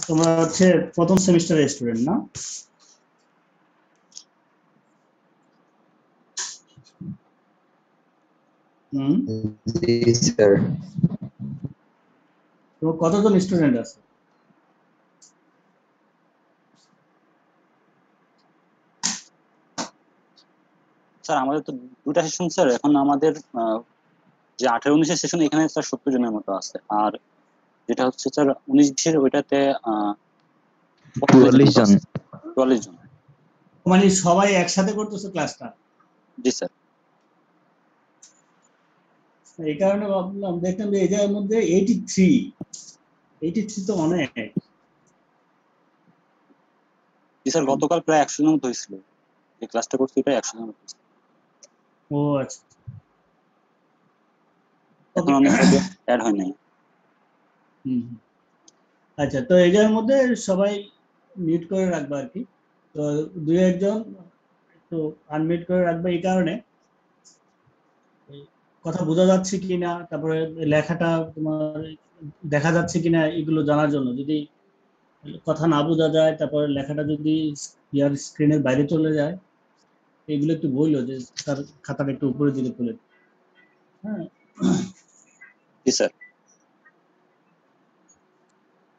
তোমরা হচ্ছে প্রথম সেমিস্টারের স্টুডেন্ট না? জি স্যার। তো কতজন স্টুডেন্ট আছে? স্যার আমাদের তো দুটা সেশন স্যার, এখন আমাদের যে 18-19 সেশন এখানে স্যার 70 জনের মতো আছে, আর যেটা হচ্ছে স্যার 19-20 ওইটাতে 44 জন। 44 জন। মানে সবাই একসাথে করতেছে ক্লাসটা? জি স্যার। এই কারণে ভাবলাম, দেখলাম যে এই জায়গার মধ্যে 83 তো অনেক। জি স্যার, গতকাল প্রায় 100 জন মতো হয়েছিল, এই ক্লাসটা করছি প্রায় 100 জন মতো। ও আচ্ছা, এখন অনেক অ্যাড হয় নাই। আচ্ছা, তো এই জায়গার মধ্যে সবাই মিউট করে রাখবে আর কি। তো দুই একজন একটু আনমিউট করে রাখবে, এই কারণে কথা বোঝা যাচ্ছে কিনা, তারপরে লেখাটা তোমার দেখা যাচ্ছে কিনা এগুলো জানার জন্য। যদি কথা না বোঝা যায়, তারপরে লেখাটা যদি ইয়ার স্ক্রিনের বাইরে চলে যায়, এগুলো একটু বললো যে তার খাতাটা একটু উপরের দিকে তুলে। হ্যাঁ, জি স্যার।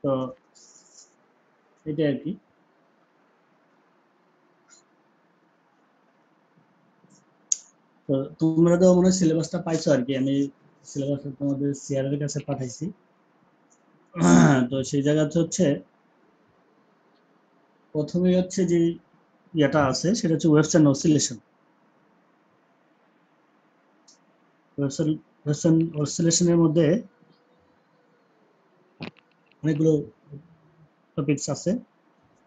তো এটা আর কি। তো তোমরা তো মনে হয় সিলেবাসটা পাইছো আর কি, আমি সিলেবাসটা তোমাদের সিআরের কাছে পাঠাইছি। তো সেই জায়গাতে হচ্ছে প্রথমেই হচ্ছে যে ইয়েটা আছে, সেটা হচ্ছে waves and oscillation. Waves and অসিলেশনের মধ্যে অনেকগুলো টপিকস আছে।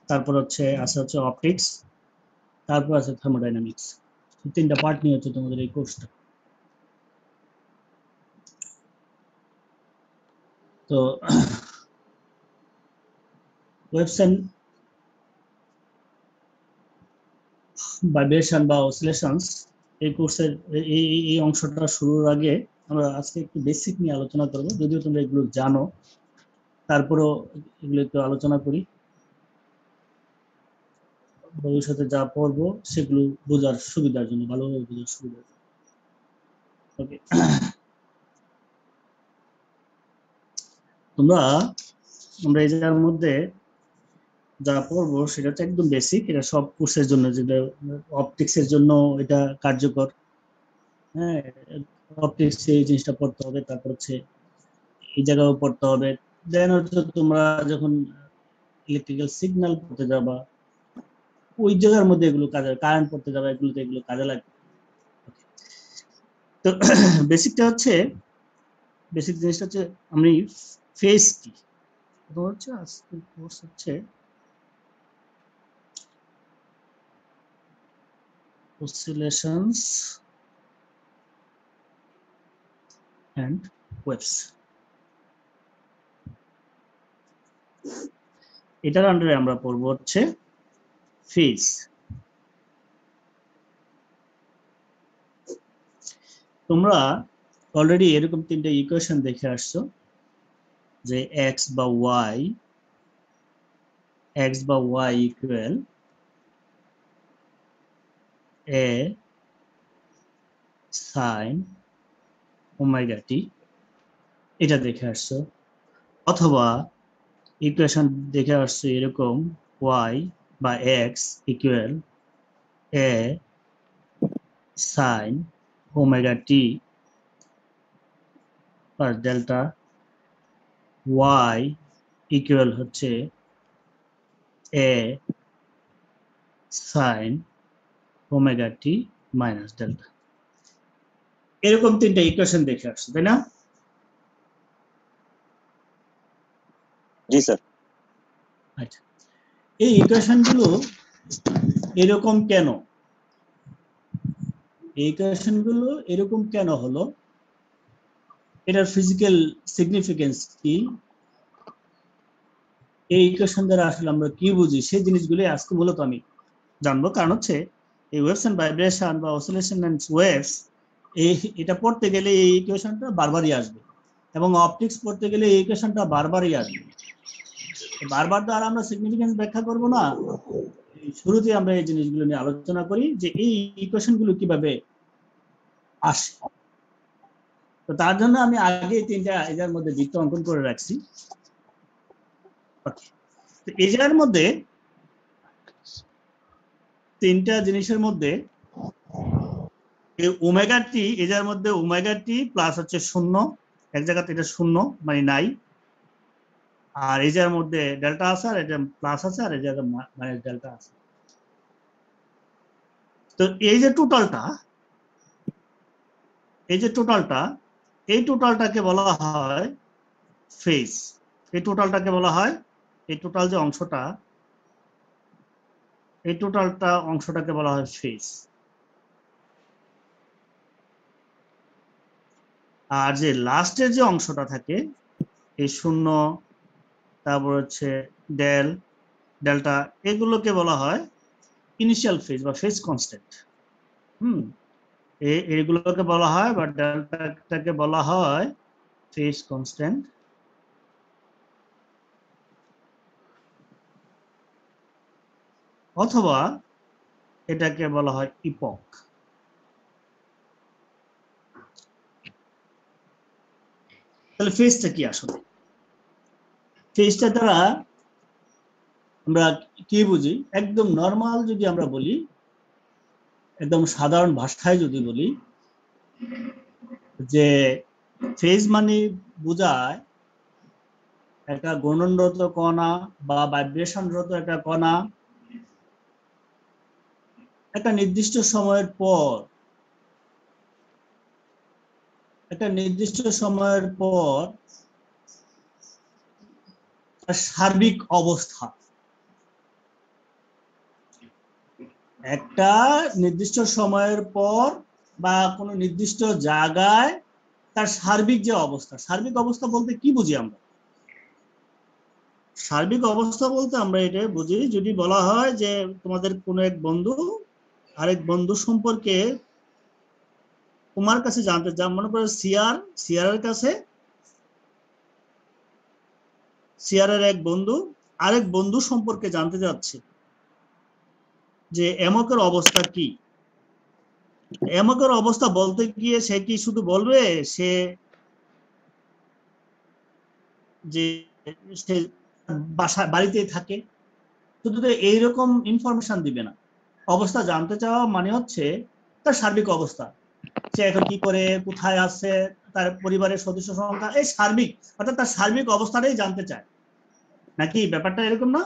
তারপর আছে অপটিক্স, তারপর আছে থার্মোডাইনামিক্স। তিনটা পার্ট নিয়ে হচ্ছে তোমাদের এই কোর্সটা। তো ওয়েভস এন্ড ভাইব্রেশন বা অসিলেশনস, এই কোর্সের এই অংশটা শুরুর আগে আমরা আজকে একটু বেসিক নিয়ে আলোচনা করব। যদিও তোমরা এগুলো জানো, তারপরেও এগুলো একটু আলোচনা করি। ভবিষ্যতে যা পড়বো সেগুলো বোঝার সুবিধার জন্য, ভালোভাবে বোঝার সুবিধার জন্য। ওকে, আমরা এই জায়গার মধ্যে যা পড়বো সেটা হচ্ছে একদম বেসিক। এটা সব কোর্সের জন্য, যেটা অপটিক্সের জন্য এটা কার্যকর। হ্যাঁ, অপটিক্স এই জিনিসটা পড়তে হবে, তারপর হচ্ছে এই জায়গাও পড়তে হবে। দেন হচ্ছে তোমরা যখন ইলেকট্রিক্যাল সিগন্যাল পড়তে যাবা, ওই জায়গার মধ্যে এগুলো কাজে, কারেন্ট পড়তে যাবা, এগুলো কাজে লাগবে। তো বেসিকটা হচ্ছে, বেসিক জিনিসটা হচ্ছে আমি ফেজ কি হচ্ছে আজকে কোর্স হচ্ছে oscillations and waves। এটার আন্ডারে আমরা পড়বো হচ্ছে ফেজ। তোমরা অলরেডি এরকম তিনটা ইকুয়েশন দেখে আসছো, যে এক্স বা ওয়াই ইকুয়াল এ সাইন ওমেগা টি, এটা দেখে আসছো। অথবা ইকুয়েশন দেখে আসছো এরকম, ওয়াই বা এক্স ইকুয়াল এ sine omega t plus delta, Y equal হচ্ছে এ sine omega t minus delta. এরকম তিনটা ইকুয়েশন দেখে আসছো, তাই না? জি স্যার। আচ্ছা, এই ইকুয়েশনগুলো এরকম কেন, এই ইকুয়েশনগুলো এরকম কেন হলো, এটার ফিজিক্যাল সিগনিফিকেন্স কি, এই ইকুয়েশন দ্বারা আসলে আমরা কি বুঝি, সেই জিনিসগুলো আজকে মূলত আমি জানবো। কারণ হচ্ছে এই ওয়েভস এন্ড ভাইব্রেশন বা অসিলেশন এন্ড ওয়েভস, এটা পড়তে গেলে এই ইকুয়েশনটা বারবারই আসবে, এবং অপটিক্স পড়তে গেলে এই ইকুয়েশনটা বারবারই আসবে। বারবার তো আর আমরা সিগনিফিকেন্স ব্যাখ্যা করব না, শুরুতে আমরা এই জিনিসগুলো নিয়ে আলোচনা করি যে এই ইকুয়েশন গুলো কিভাবে আসে। তো তার জন্য আমি আগে তিনটা এজার মধ্যে বৃত্ত অঙ্কন করে রাখছি। তো এজার মধ্যে তিনটা জিনিসের মধ্যে ওমেগা টি, এজার মধ্যে ওমেগা টি প্লাস হচ্ছে 0, এক জায়গাতে এটা 0 মানে নাই, আর এজার মধ্যে ডেল্টা আছে, আর এটা প্লাস আছে, আর এই জায়গায় মাইনাস ডেল্টা আছে। তো এই যে টোটালটা, এই টোটালটাকে বলা হয় ফেজ। এই টোটালটাকে বলা হয়, এই টোটাল যে অংশটা, এই অংশটাকে বলা হয় ফেজ। আর যে লাস্টের যে অংশটা থাকে, এই 0, তারপর হচ্ছে ডেল্টা, এগুলোকে বলা হয় ইনিশিয়াল ফেজ বা ফেজ কনস্ট্যান্ট। এইগুলোকে বলা হয়, বা ডেল্টাটাকে বলা হয় ফেজ কনস্ট্যান্ট, অথবা এটাকে বলা হয় ইপক। তাহলে ফেজটা কি আসলে? ফেজটা দ্বারা আমরা কি বুঝি? একদম নর্মাল যদি আমরা বলি, একদম সাধারণ ভাষায় যদি বলি, যে ফেজ মানে বোঝায় একটা ঘূর্ণনরত কণা বা ভাইব্রেশনরত একটা কণা একটা নির্দিষ্ট সময়ের পর, তার সার্বিক অবস্থা, একটা নির্দিষ্ট সময়ের পর বা কোনো নির্দিষ্ট জায়গায় তার সার্বিক যে অবস্থা। সার্বিক অবস্থা বলতে কি বুঝি আমরা? সার্বিক অবস্থা বলতে আমরা এটা বুঝি, যদি বলা হয় যে তোমাদের কোনো এক বন্ধু আরেক বন্ধু সম্পর্কে তোমার কাছে জানতে চান, মনে করো সিয়ারের কাছে, সিয়ারের এক বন্ধু আরেক বন্ধু সম্পর্কে জানতে যাচ্ছে যে এমকের অবস্থা কি। এমকের অবস্থা বলতে গিয়ে সে কি শুধু বলবে সে যে সে বাড়িতেই থাকে, শুধু তো এইরকম ইনফরমেশন দিবে না। অবস্থা জানতে চাওয়া মানে হচ্ছে তার সার্বিক অবস্থা, সে এখন কি করে, কোথায় আছে, তার পরিবারের সদস্য সংখ্যা, এই সার্বিক, অর্থাৎ তার সার্বিক অবস্থাটাই জানতে চায়, নাকি ব্যাপারটা এরকম না?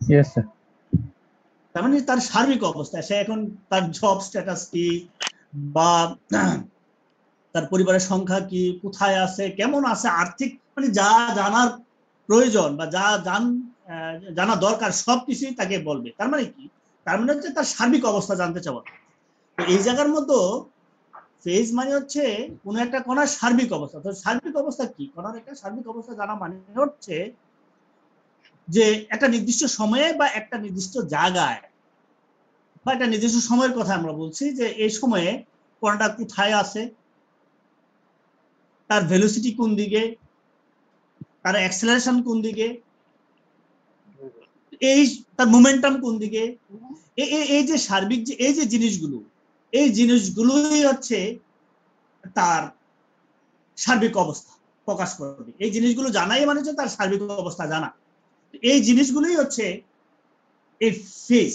Yes, sir. তার মানে তার সার্বিক অবস্থা, সে এখন তার জব স্ট্যাটাস কি, বা তার পরিবারের সংখ্যা কি, কোথায় আছে, কেমন আছে, আর্থিক, মানে যা জানার প্রয়োজন বা যা জানা দরকার সবকিছুই তাকে বলবে। তার মানে কি? তার মানে হচ্ছে তার সার্বিক অবস্থা জানতে চাওয়া। তো এই জায়গার মতো ফেজ মানে হচ্ছে কোন একটা কণার সার্বিক অবস্থা। তো সার্বিক অবস্থা কি? কণার একটা সার্বিক অবস্থা জানা মানে হচ্ছে যে একটা নির্দিষ্ট সময়ে বা একটা নির্দিষ্ট জায়গায় বা একটা নির্দিষ্ট সময়ের কথা আমরা বলছি, যে এই সময়ে কণাটা কোথায় আছে, তার ভেলোসিটি কোন দিকে, তার অ্যাক্সেলারেশন কোন দিকে, এই তার মোমেন্টাম কোন দিকে, এই যে সার্বিক যে এই যে জিনিসগুলো, এই জিনিসগুলোই হচ্ছে তার সার্বিক অবস্থা প্রকাশ করবে। এই জিনিসগুলো জানাই মানে হচ্ছে তার সার্বিক অবস্থা জানা। এই জিনিসগুলোই হচ্ছে এই ফেজ।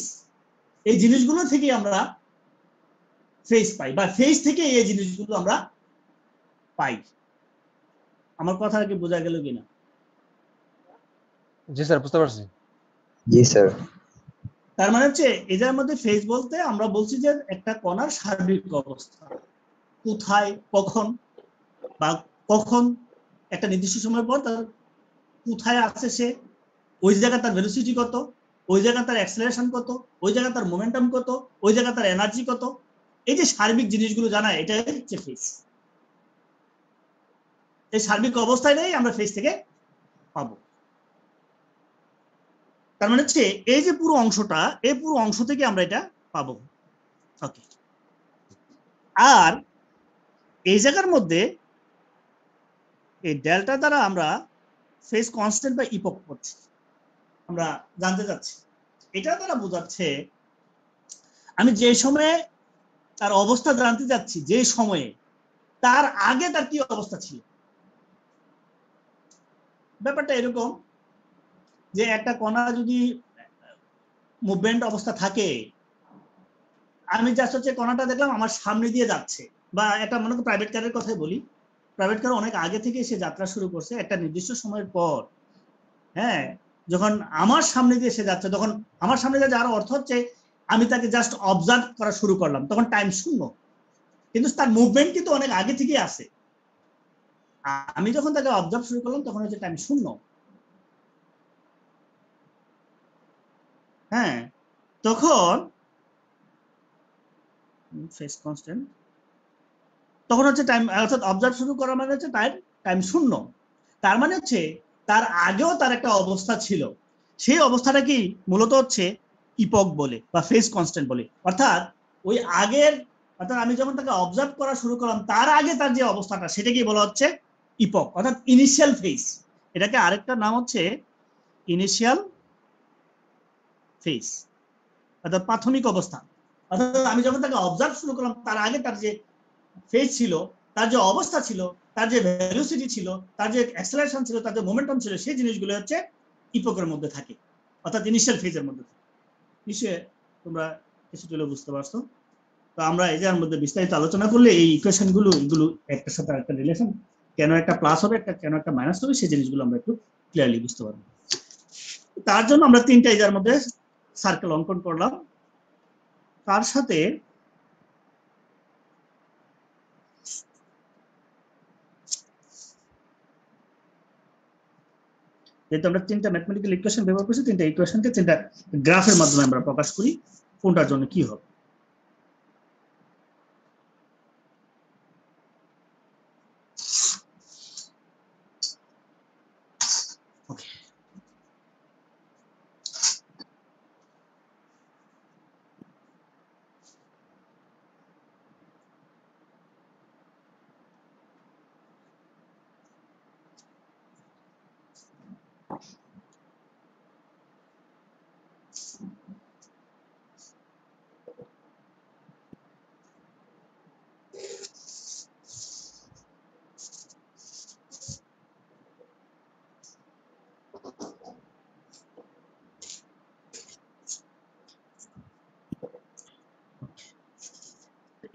এই জিনিসগুলো থেকে আমরা ফেজ পাই, বা ফেজ থেকে এই জিনিসগুলো আমরা পাই। আমার কথা কি বোঝা গেল কিনা? জি স্যার, বুঝতে পারছি। জি স্যার। তার মানে হচ্ছে এটার মধ্যে ফেজ বলতে আমরা বলছি যে একটা কণার সার্বিক অবস্থা, কোথায়, কখন, বা কখন একটা নির্দিষ্ট সময় পর তার কোথায় আছে, সে ওই জায়গায় তার ভেলোসিটি কত, ওই জায়গায় তার অ্যাক্সেলারেশন কত, ওই জায়গায় তার মোমেন্টাম কত, ওই জায়গায় তার এনার্জি কত, এই যে সার্বিক জিনিসগুলো জানা, এটাই হচ্ছে ফেজ। এই সার্বিক অবস্থাটাই আমরা ফেজ থেকে পাবো। তার মানে হচ্ছে এই যে পুরো অংশটা, এই পুরো অংশ থেকে আমরা এটা পাবো। ওকে। আর এই জায়গার মধ্যে এই ডেল্টা দ্বারা আমরা ফেজ কনস্ট্যান্ট বা ইপক করছি, আমরা জানতে যাচ্ছি। এটা দ্বারা বোঝাচ্ছে আমি যে সময়ে তার অবস্থা জানতে যাচ্ছি, যে সময়ে তার আগে তার কি অবস্থা ছিল। ব্যাপারটা এরকম যে একটা কণা যদি মুভমেন্ট অবস্থা থাকে, আমি জাস্ট হচ্ছে কণাটা দেখলাম আমার সামনে দিয়ে যাচ্ছে, বা একটা মনে করো প্রাইভেট কারের কথাই বলি, প্রাইভেট কার অনেক আগে থেকে সে যাত্রা শুরু করছে, একটা নির্দিষ্ট সময়ের পর হ্যাঁ যখন আমার সামনে দিয়ে সে যাচ্ছে, তখন আমার সামনে দিয়ে যাওয়ার অর্থ হচ্ছে আমি তাকে জাস্ট অবজার্ভ করা শুরু করলাম, তখন টাইম শূন্য, কিন্তু তার মুভমেন্ট কিন্তু অনেক আগে থেকেই আছে। আমি যখন তাকে অবজার্ভ শুরু করলাম তখন হচ্ছে টাইম শূন্য। হ্যাঁ, তখন ফেজ কনস্ট্যান্ট, তখন হচ্ছে টাইম, অর্থাৎ অবজার্ভ শুরু করা মানে হচ্ছে টাইম শূন্য। তার মানে হচ্ছে তার আগেও তার একটা অবস্থা ছিল, সেই অবস্থাটা কি মূলত হচ্ছে ইপক বলে বা ফেজ কনস্ট্যান্ট বলে। অর্থাৎ ওই আগের, অর্থাৎ আমি যখন তাকে অবজার্ভ করা শুরু করলাম তার আগে তার যে অবস্থাটা সেটাকে বলা হচ্ছে ইপক, অর্থাৎ ইনিশিয়াল ফেজ। এটাকে আরেকটা নাম হচ্ছে ইনিশিয়াল ফেজ, অর্থাৎ প্রাথমিক অবস্থা। অর্থাৎ আমি যখন তাকে অবজার্ভ শুরু করলাম তার আগে তার যে ফেজ ছিল, তার যে অবস্থা ছিল, তার যে ভেলোসিটি ছিল, তার যে অ্যাক্সেলারেশন ছিল, তার যে মোমেন্টাম ছিল, সেই জিনিসগুলো হচ্ছে ইপকের মধ্যে থাকে, অর্থাৎ ইনিশিয়াল ফেজের মধ্যে থাকে। নিশ্চয়ই তোমরা কিছুটা হলেও বুঝতে পারছো। তো আমরা এই যে এর মধ্যে বিস্তারিত আলোচনা করলে এই ইকুয়েশন গুলো, এগুলো একটার সাথে আরেকটা রিলেশন, কেন একটা প্লাস হবে কেন একটা মাইনাস হবে, সেই জিনিসগুলো আমরা একটু ক্লিয়ারলি বুঝতে পারবো। তার জন্য আমরা তিনটা এর মধ্যে সার্কেল অঙ্কন করলাম, তার সাথে যেহেতু আমরা তিনটা ম্যাথমেটিক্যাল ইকুয়েশন ব্যবহার করছি, তিনটা ইকুয়েশনকে তিনটা গ্রাফের মাধ্যমে আমরা প্রকাশ করি কোনটার জন্য কি হবে।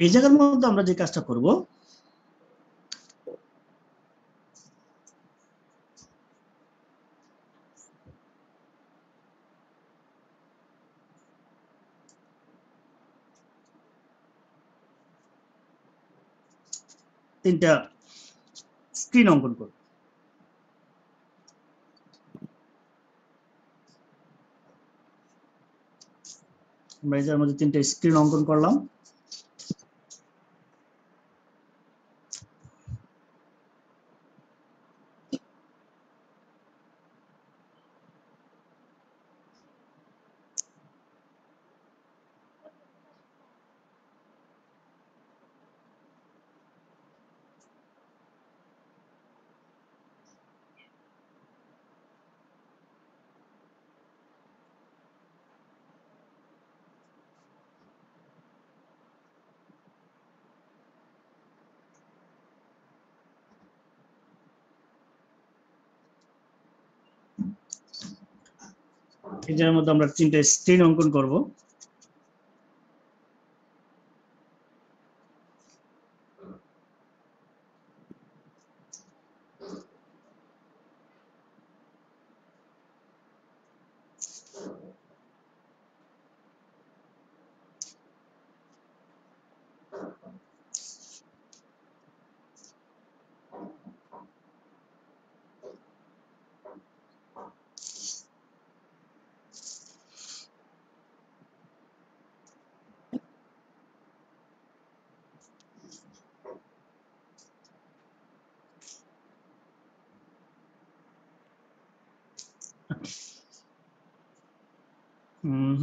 এই জায়গার মধ্যে আমরা যে কাজটা করব, তিনটা স্ক্রিন অঙ্কন করব। আমরা এই জায়গার মধ্যে তিনটা স্ক্রিন অঙ্কন করলাম। এই জায়গার মধ্যে আমরা তিনটা স্ক্রিন অঙ্কন করব।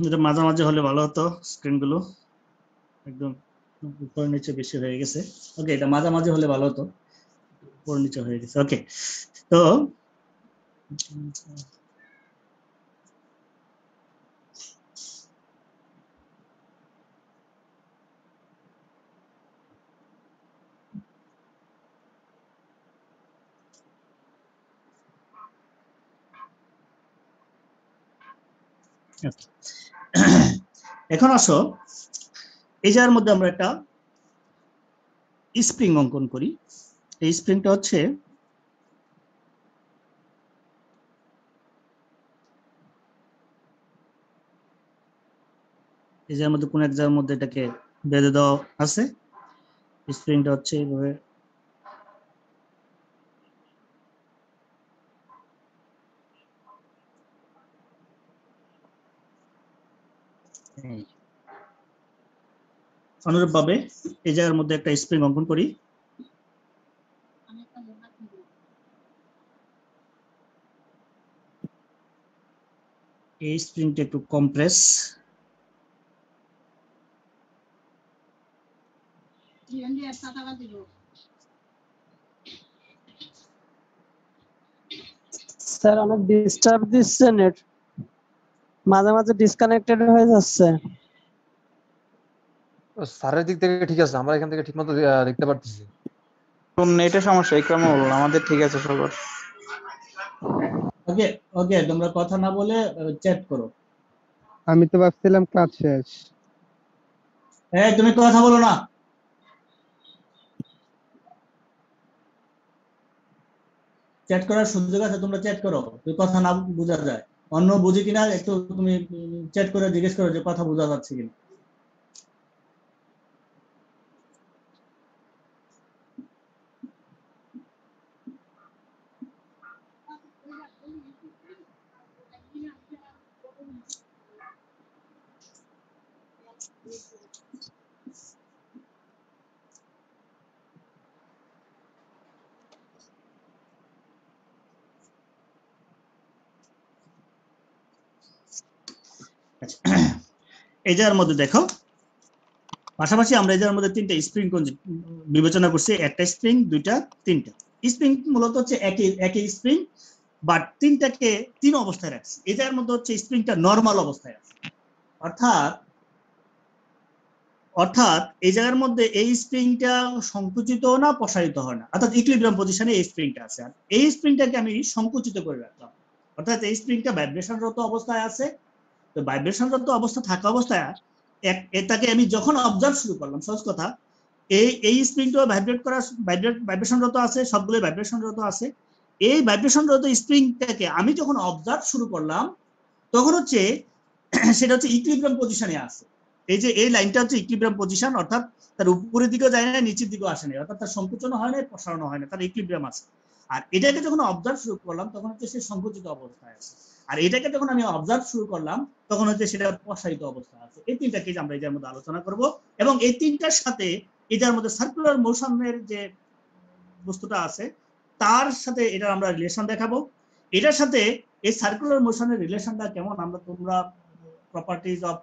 এটা মাঝামাঝি হলে ভালো হতো, স্ক্রিনগুলো একদম উপর নিচে বেশি হয়ে গেছে। ওকে, এটা মাঝামাঝি হলে ভালো হতো। উপর নিচে হয়ে গেছে। ওকে, তো এখন আসো এই জায়গার মধ্যে আমরা একটা স্প্রিং অঙ্কন করি। এই স্প্রিংটা হচ্ছে এই জায়গার মধ্যে কোন এক জায়গার মধ্যে এটাকে বেঁধে দেওয়া আছে। স্প্রিংটা হচ্ছে এইভাবে অনুরূপভাবে এই জায়গার মধ্যে একটা স্প্রিং অঙ্কন করি। এই স্প্রিংটা একটু কম্প্রেস, স্যার অনেক ডিস্টার্ব দিচ্ছে, নেট মাঝে মাঝে ডিসকানেক্টেড হয়ে যাচ্ছে। স্যারের দিক থেকে ঠিক আছে, আমরা এখান থেকে ঠিকমতো দেখতে পারতেছি। নেটের সমস্যা ইকরামুল, আমাদের ঠিক আছে সবার। ওকে ওকে, তোমরা কথা না বলে চ্যাট করো। আমি তো ভাবছিলাম ক্লাস শেষ। এই তুমি কথা বলো না। চ্যাট করার সুযোগ আছে, তোমরা চ্যাট করো। তুই কথা না বোঝা যায়, অন্য বুঝি কিনা একটু তুমি চ্যাট করে জিজ্ঞেস করো যে কথা বোঝা যাচ্ছে কিনা। এই জায়গার মধ্যে দেখো, পাশাপাশি আমরা এই জায়গার মধ্যে তিনটা স্প্রিং বিবেচনা করছি। একটা স্প্রিং, দুইটা, তিনটা স্প্রিং। মূলত হচ্ছে একই স্প্রিং, বাট তিনটাকে তিন অবস্থায় রাখছি। এই জায়গার মধ্যে হচ্ছে স্প্রিংটা নর্মাল অবস্থায় আছে, অর্থাৎ এই জায়গার মধ্যে এই স্প্রিংটা সংকুচিত না প্রসারিত হয় না, অর্থাৎ ইকুইলিব্রিয়াম পজিশনে এই স্প্রিংটা আছে। আর এই স্প্রিংটাকে আমি সংকুচিত করে রাখলাম, অর্থাৎ এই স্প্রিংটা ভাইব্রেশনরত অবস্থায় আছে। তো ভাইব্রেশনরত অবস্থা থাকা অবস্থায় এটাকে আমি যখন অবজার্ভ শুরু করলাম, সহজ কথা, এই স্প্রিংটা ভাইব্রেশনরত আছে, সবগুলো ভাইব্রেশনরত আছে। এই ভাইব্রেশনরত স্প্রিংটাকে আমি যখন অবজার্ভ শুরু করলাম, তখন হচ্ছে সেটা হচ্ছে ইকুইলিব্রিয়াম পজিশনে আছে। এই যে এই লাইনটা হচ্ছে ইকুইলিব্রিয়াম পজিশন, অর্থাৎ তার উপরের দিকেও যায় না, নিচের দিকেও আসে না, অর্থাৎ তার সংকুচন হয় না, প্রসারণ হয় না, তার ইকুইলিব্রিয়াম আছে। আর এটাকে যখন অবজার্ভ শুরু করলাম, তখন হচ্ছে সে সংকুচিত অবস্থায় আছে। আর এটাকে যখন আমি অবজার্ভ শুরু করলাম, তখন হচ্ছে সেটা প্রসারিত অবস্থায় আছে। এই তিনটাকে আমরা এটার মধ্যে আলোচনা করব, এবং এই তিনটার সাথে এটার মধ্যে সার্কুলার মোশনের যে বস্তুটা আছে তার সাথে এটা আমরা রিলেশন দেখাবো। এটার সাথে এই সার্কুলার মোশনের রিলেশনটা কেমন, তোমরা প্রপার্টিজ অফ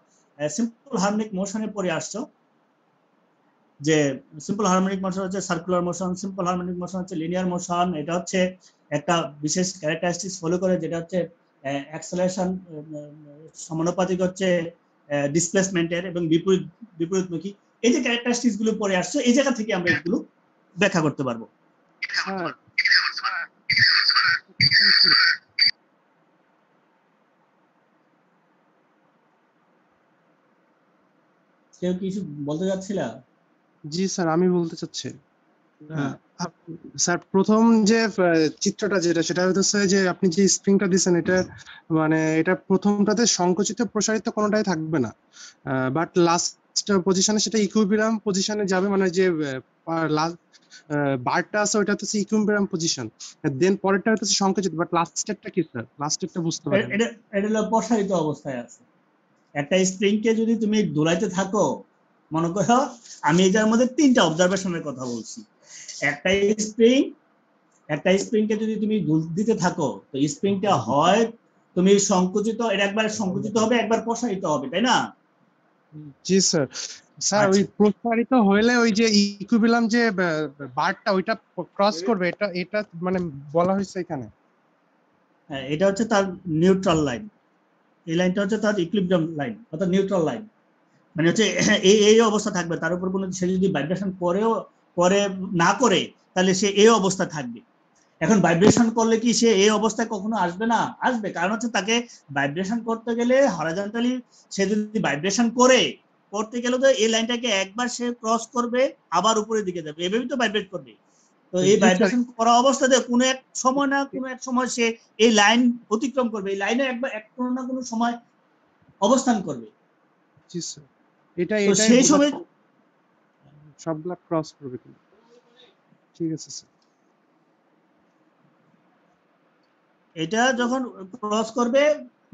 সিম্পল হারমোনিক মোশনে পড়ে আসছো, যে সিম্পল হারমোনিক মোশন হচ্ছে circular motion, simple harmonic motion হচ্ছে লিনিয়ার মোশন। এটা হচ্ছে একটা বিশেষ ক্যারেক্টারিস্টিক্স ফলো করে, যেটা হচ্ছে অ্যাক্সেলারেশন সমানুপাতিক হচ্ছে ডিসপ্লেসমেন্টের, এবং বিপরীতমুখী। এই যে ক্যারেক্টারিস্টিক্স গুলো পড়ে আসছে, এই জায়গা থেকে আমরা এগুলো ব্যাখ্যা করতে পারবো। কেউ কিছু বলতে যাচ্ছিল? জি স্যার, আমি বলতে চাচ্ছি। স্যার, প্রথম যে চিত্রটা যেটা, সেটা হচ্ছে যে আপনি যে স্প্রিংটা দিচ্ছেন, এটা মানে এটা প্রথমটাতে সংকুচিত প্রসারিত কোনোটাই থাকবে না, বাট লাস্ট পজিশনে সেটা ইকুইলিব্রিয়াম পজিশনে যাবে, মানে যে বারটা আছে ওইটা হচ্ছে ইকুইলিব্রিয়াম পজিশন, দেন পরেরটা হচ্ছে সংকুচিত। বাট লাস্টেরটা কি স্যার? লাস্টেরটা বুঝতে পারেন? এটা হলো প্রসারিত অবস্থায় আছে। একটা স্প্রিংকে যদি তুমি দোলাইতে থাকো, মনে করো আমি এটার মধ্যে তিনটা অবজারভেশনের কথা বলছি। একটা স্প্রিংকে যদি তুমি দিতে থাকো, তো স্প্রিংটা হয় তুমি সংকুচিত, এটা একবার সংকুচিত হবে, একবার প্রসারিত হবে, তাই না? জি স্যার। স্যার ওই আচ্ছা প্রসারিত হলে ওই যে ইকুইলিব্রিয়াম যে বারটা ওইটা ক্রস করবে, এটা এটা মানে বলা হয়েছে এখানে। হ্যাঁ, এটা হচ্ছে তার নিউট্রাল লাইন। এই লাইনটা হচ্ছে তার ইকুইলিব্রিয়াম লাইন অর্থাৎ নিউট্রাল লাইন। মানে হচ্ছে এই অবস্থা থাকবে, তার উপর কোনো সে যদি ভাইব্রেশন করে না করে তাহলে সে এই অবস্থা থাকবে। এখন ভাইব্রেশন করলে কি সে এই অবস্থায় কখনো আসবে না? আসবে, কারণ হচ্ছে তাকে ভাইব্রেশন করতে গেলে হরাইজন্টালি সে যদি ভাইব্রেশন করতে গেলে তো এই লাইনটাকে একবার সে ক্রস করবে, আবার উপরের দিকে যাবে, এভাবেই তো ভাইব্রেট করবে। তো এই জি স্যার। ভাইব্রেশন করা অবস্থাতে কোনো এক সময় না কোনো এক সময় সে এই লাইন অতিক্রম করবে, এই লাইনে একবার কোনো না কোনো সময় অবস্থান করবে। জি স্যার, এটা তো এটাই সেই সময় সবগুলা ক্রস করবে কিন্তু। ঠিক আছে স্যার। এটা যখন ক্রস করবে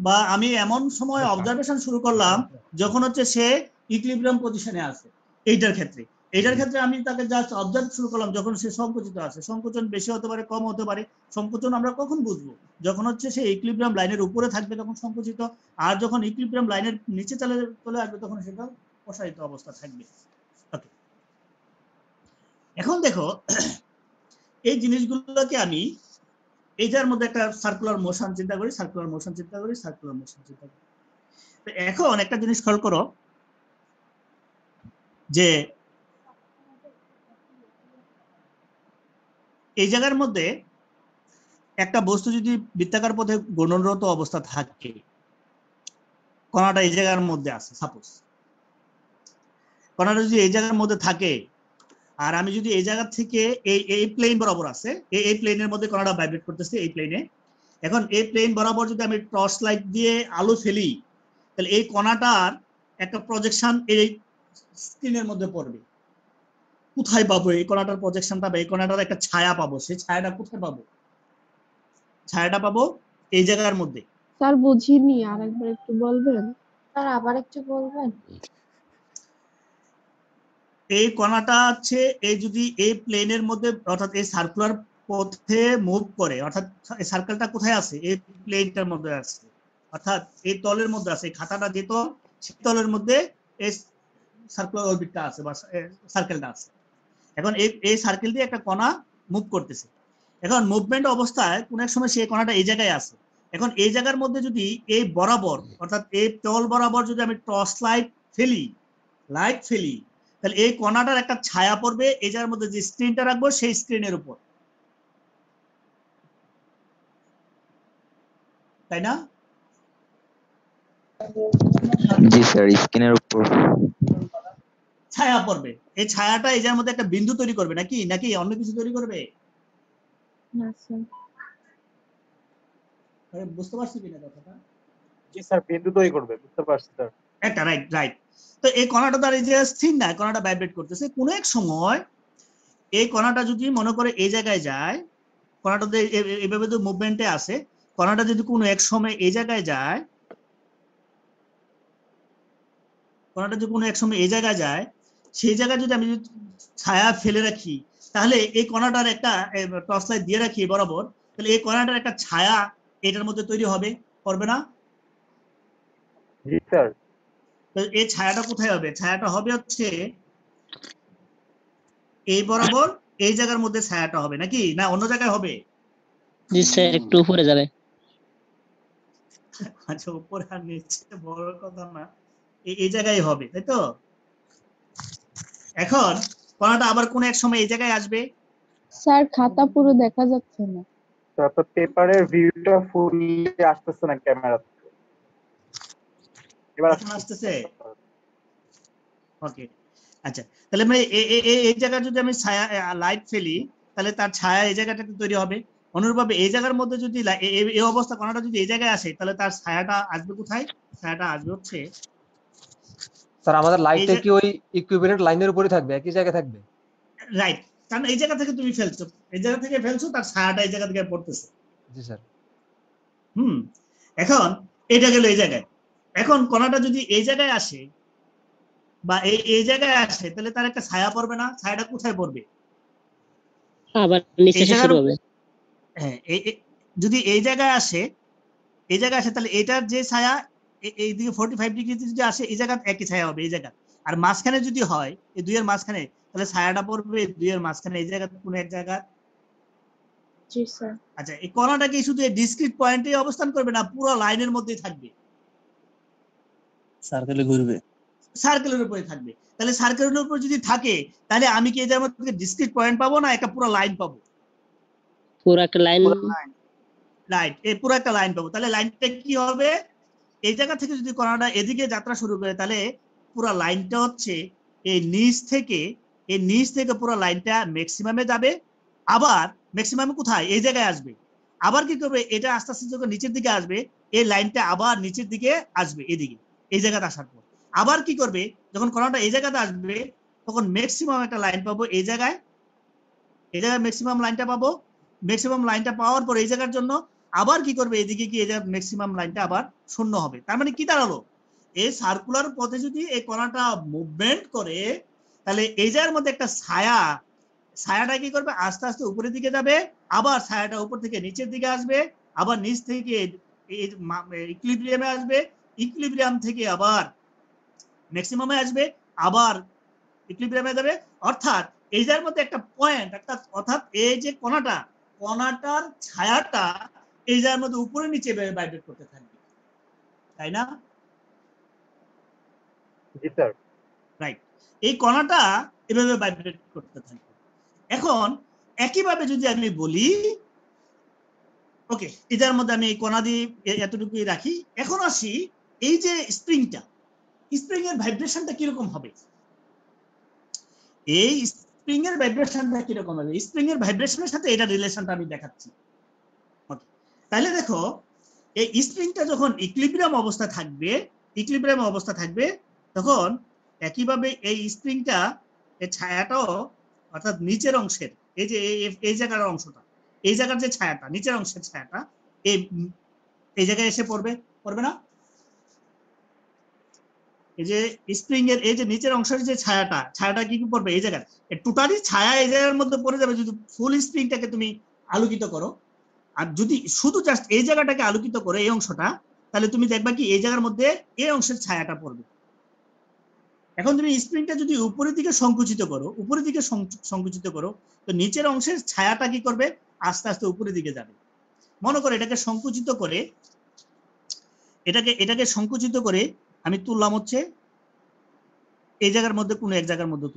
বা আমি এমন সময় অবজারভেশন শুরু করলাম যখন হচ্ছে সে ইকুইলিব্রিয়াম পজিশনে আছে, এইটার ক্ষেত্রে আমি তাকে জাস্ট অবজার্ভ শুরু করলাম যখন সে সংকুচিত আছে। সংকোচন বেশি হতে পারে, কম হতে পারে। সংকোচন আমরা কখন বুঝবো? যখন হচ্ছে সে ইকুইলিব্রিয়াম লাইনের উপরে থাকবে তখন সংকুচিত, আর যখন ইকুইলিব্রিয়াম লাইনের নিচে চলে আসবে তখন সেটা প্রসারিত অবস্থা থাকবে। ওকে, এখন দেখো এই জিনিসগুলোকে আমি এইটার মধ্যে একটা সার্কুলার মোশন চিন্তা করি, তো এখন একটা জিনিস খেয়াল করো যে এই জায়গার মধ্যে একটা বস্তু যদি বৃত্তাকার পথে ঘূর্ণনরত অবস্থা থাকে, কণাটা এই জায়গার মধ্যে আছে, সাপোজ কণাটা যদি এই জায়গার মধ্যে থাকে আর আমি যদি এই জায়গা থেকে এই প্লেন বরাবর আছে, এই প্লেনের মধ্যে কণাটা ভাইব্রেট করতেছে এই প্লেনে। এখন এই প্লেন বরাবর যদি আমি টর্চ লাইট দিয়ে আলো ফেলি তাহলে এই কণাটার একটা প্রজেকশন এই স্ক্রিনের মধ্যে পড়বে। কোথায় পাবো এই কণাটার প্রজেকশনটা বা এই কণাটার একটা ছায়া পাবো? সেই ছায়াটা কোথায় পাবো? ছায়াটা পাবো এই জায়গার মধ্যে। স্যার বুঝিনি, আরেকবার একটু বলবেন? স্যার আবার একটু বলবেন? এই কণাটা হচ্ছে এই যদি এই প্লেনের মধ্যে অর্থাৎ এই সার্কুলার পথে মুভ করে, অর্থাৎ এই সার্কেলটা কোথায় আছে? এই প্লেনটার মধ্যে আছে, অর্থাৎ এই তলের মধ্যে আছে, এই খাতাটা যে তল সেই তলের মধ্যে এই সার্কুলার অরবিটটা আছে বা সার্কেলটা আছে। এখন এই সার্কেল দিয়ে একটা কণা মুভ করতেছে। এখন মুভমেন্ট অবস্থায় কোন এক সময় সেই কণাটা এই জায়গায় আছে। এখন এই জায়গার মধ্যে যদি এই বরাবর অর্থাৎ এই তল বরাবর যদি আমি টর্চ লাইট ফেলি তাহলে এই কণাটার একটা ছায়া পড়বে এই জায়গার মধ্যে যে স্ক্রিনটা রাখবো সেই স্ক্রিনের উপর, তাই না? জি স্যার, স্ক্রিনের উপর ছায়া পড়বে। এই ছায়াটা এই জায়গার মধ্যে একটা বিন্দু তৈরি করবে নাকি নাকি অন্য কিছু তৈরি করবে? না স্যার। বুঝতে পারছি কিনা কথাটা? জি স্যার, বিন্দু তৈরি করবে, বুঝতে পারছি স্যার। একটা রাইট। তো এই কণাটা তার এই যে স্থির না, কণাটা ভাইব্রেট করতেছে। কোন এক সময় এই কণাটা যদি মনে করে এই জায়গায় যায়, কণাটা এইভাবে তো মুভমেন্টে আছে, কণাটা যদি কোনো এক সময় এই জায়গায় যায়, সেই জায়গায় যদি আমি ছায়া ফেলে রাখি তাহলে এই কণাটার একটা টর্চ লাইট দিয়ে রাখি বরাবর, তাহলে এই কণাটার একটা ছায়া এটার মধ্যে তৈরি করবে না? জি স্যার। তো এই ছায়াটা কোথায় হবে? ছায়াটা হবে হচ্ছে এই বরাবর এই জায়গার মধ্যে ছায়াটা হবে নাকি না অন্য জায়গায় হবে? জি স্যার, একটু উপরে যাবে। আচ্ছা, উপরে আর নিচে বড় কথা না, এই জায়গায় হবে, তাই তো? এখন কণাটা আবার কোন এক সময় এই জায়গায় আসবে। স্যার খাতা পুরো দেখা যাচ্ছে না। তারপর পেপারের ভিউটা ফুলিয়ে আসতেছে না ক্যামেরাতে। এবার এখন আসতেছে? ওকে, আচ্ছা, তাহলে আমি এই জায়গায় যদি আমি ছায়া লাইট ফেলি তাহলে তার ছায়া এই জায়গাটাতে তৈরি হবে। অনুরূপভাবে এই জায়গার মধ্যে যদি এই অবস্থা কণাটা যদি এই জায়গায় আসে তাহলে তার ছায়াটা আসবে কোথায়? ছায়াটা আসবে হচ্ছে স্যার আমাদের লাইটটা কি ওই ইকুইভ্যালেন্ট লাইনের উপরে থাকবে, একই জায়গায় থাকবে? রাইট, কারণ এই জায়গা থেকে তুমি ফেলছো, এই জায়গা থেকে ফেলছো, তার ছায়াটা এই জায়গা থেকে পড়তেছে। জি স্যার। এখন এটা গেল এই জায়গায়। এখন কণাটা যদি এই জায়গায় আসে বা এই জায়গায় আসে তাহলে তার একটা ছায়া পড়বে না? ছায়াটা কোথায় পড়বে? আবার নিচে শুরু হবে। হ্যাঁ, যদি এই জায়গায় আসে তাহলে এটার যে ছায়া এইদিকে 45 ডিগ্রি যদি আসে এই জায়গা একই ছায়া হবে এই জায়গা, আর মাঝখানে যদি হয় এই দুইয়ের মাঝখানে, তাহলে ছায়াটা পড়বে দুইয়ের মাঝখানে এই জায়গা কোন এক জায়গা। জি স্যার। আচ্ছা, এই কণাটা কি শুধু এই ডিসক্রিট পয়েন্টে অবস্থান করবে না পুরো লাইনের মধ্যেই থাকবে? সার্কেলে ঘুরবে, সার্কেলের উপরে থাকবে। তাহলে সার্কেলের উপর যদি থাকে তাহলে আমি কি এটার মধ্যে ডিসক্রিট পয়েন্ট পাবো না একটা পুরো লাইন পাবো? পুরো একটা লাইন। রাইট, এই পুরো একটা লাইন পাবো। তাহলে লাইনটা কি হবে, এই জায়গা থেকে যদি কণাটা এদিকে যাত্রা শুরু করে তাহলে পুরো লাইনটা হচ্ছে এই নিচ থেকে পুরো লাইনটা ম্যাক্সিমামে যাবে, আবার ম্যাক্সিমামে কোথায় এই জায়গায় আসবে, আবার কি করবে এটা আস্তে আস্তে যখন নিচের দিকে আসবে এই লাইনটা আবার নিচের দিকে আসবে এদিকে এই জায়গাতে আসার পর, আবার কি করবে যখন কণাটা এই জায়গাতে আসবে তখন ম্যাক্সিমাম একটা লাইন পাবো এই জায়গায় ম্যাক্সিমাম লাইনটা পাবো। ম্যাক্সিমাম লাইনটা পাওয়ার পর এই জায়গার জন্য আবার কি করবে এদিকে কি এই জায়গা ম্যাক্সিমাম লাইনটা আবার শূন্য হবে। তার মানে কি দাঁড়ালো, এই সার্কুলার পথে যদি এই কণাটা মুভমেন্ট করে তাহলে এই জায়গার মধ্যে একটা ছায়াটা কি করবে আস্তে আস্তে উপরের দিকে যাবে, আবার ছায়াটা উপর থেকে নিচের দিকে আসবে, আবার নিচ থেকে ইকুইলিব্রিয়ামে আসবে, ইকুইলিব্রিয়াম থেকে আবার ম্যাক্সিমামে আসবে, আবার ইকুইলিব্রিয়ামে যাবে। অর্থাৎ এই জায়গার মধ্যে একটা পয়েন্ট অর্থাৎ এই যে কণাটার ছায়াটা এই জায়গার মধ্যে উপরে নিচে ভাইব্রেট করতে থাকবে, তাই না? জি স্যার। রাইট, এই কণাটা এভাবে ভাইব্রেট করতে থাকবে। এখন একইভাবে যদি আমি বলি ওকে এটার মধ্যে আমি এই কণা দিয়ে এতটুকুই রাখি। এখন আসি এই যে স্প্রিং এর ভাইব্রেশনটা কিরকম হবে, এই স্প্রিং এর ভাইব্রেশনটা কিরকম হবে, স্প্রিং এর ভাইব্রেশনের সাথে এটা রিলেশনটা আমি দেখাচ্ছি। ওকে, তাহলে দেখো এই স্প্রিংটা যখন ইকুইলিব্রিয়াম অবস্থা থাকবে তখন একইভাবে এই স্প্রিংটা এই ছায়াটাও অর্থাৎ নিচের অংশের এই যে এই জায়গার অংশটা এই জায়গার যে ছায়াটা নিচের অংশের ছায়াটা এই জায়গায় এসে পড়বে না? এই যে স্প্রিং এর এই যে নিচের অংশের যে ছায়াটা কি পড়বে এই জায়গায়, টোটালি ছায়া এই জায়গার মধ্যে পড়ে যাবে যদি ফুল স্প্রিংটাকে তুমি আলোকিত করো। আর যদি শুধু জাস্ট এই জায়গাটাকে আলোকিত করো এই অংশটা, তাহলে তুমি দেখবা কি এই জায়গার মধ্যে এই অংশের ছায়াটা পড়বে। এখন তুমি স্প্রিংটা যদি উপরের দিকে সংকুচিত করো তো নিচের অংশের ছায়াটা কি করবে আস্তে আস্তে উপরের দিকে যাবে। মনে করো এটাকে সংকুচিত করে আমি তুললাম হচ্ছে এই জায়গার মধ্যে কোনো এক জায়গার মধ্যে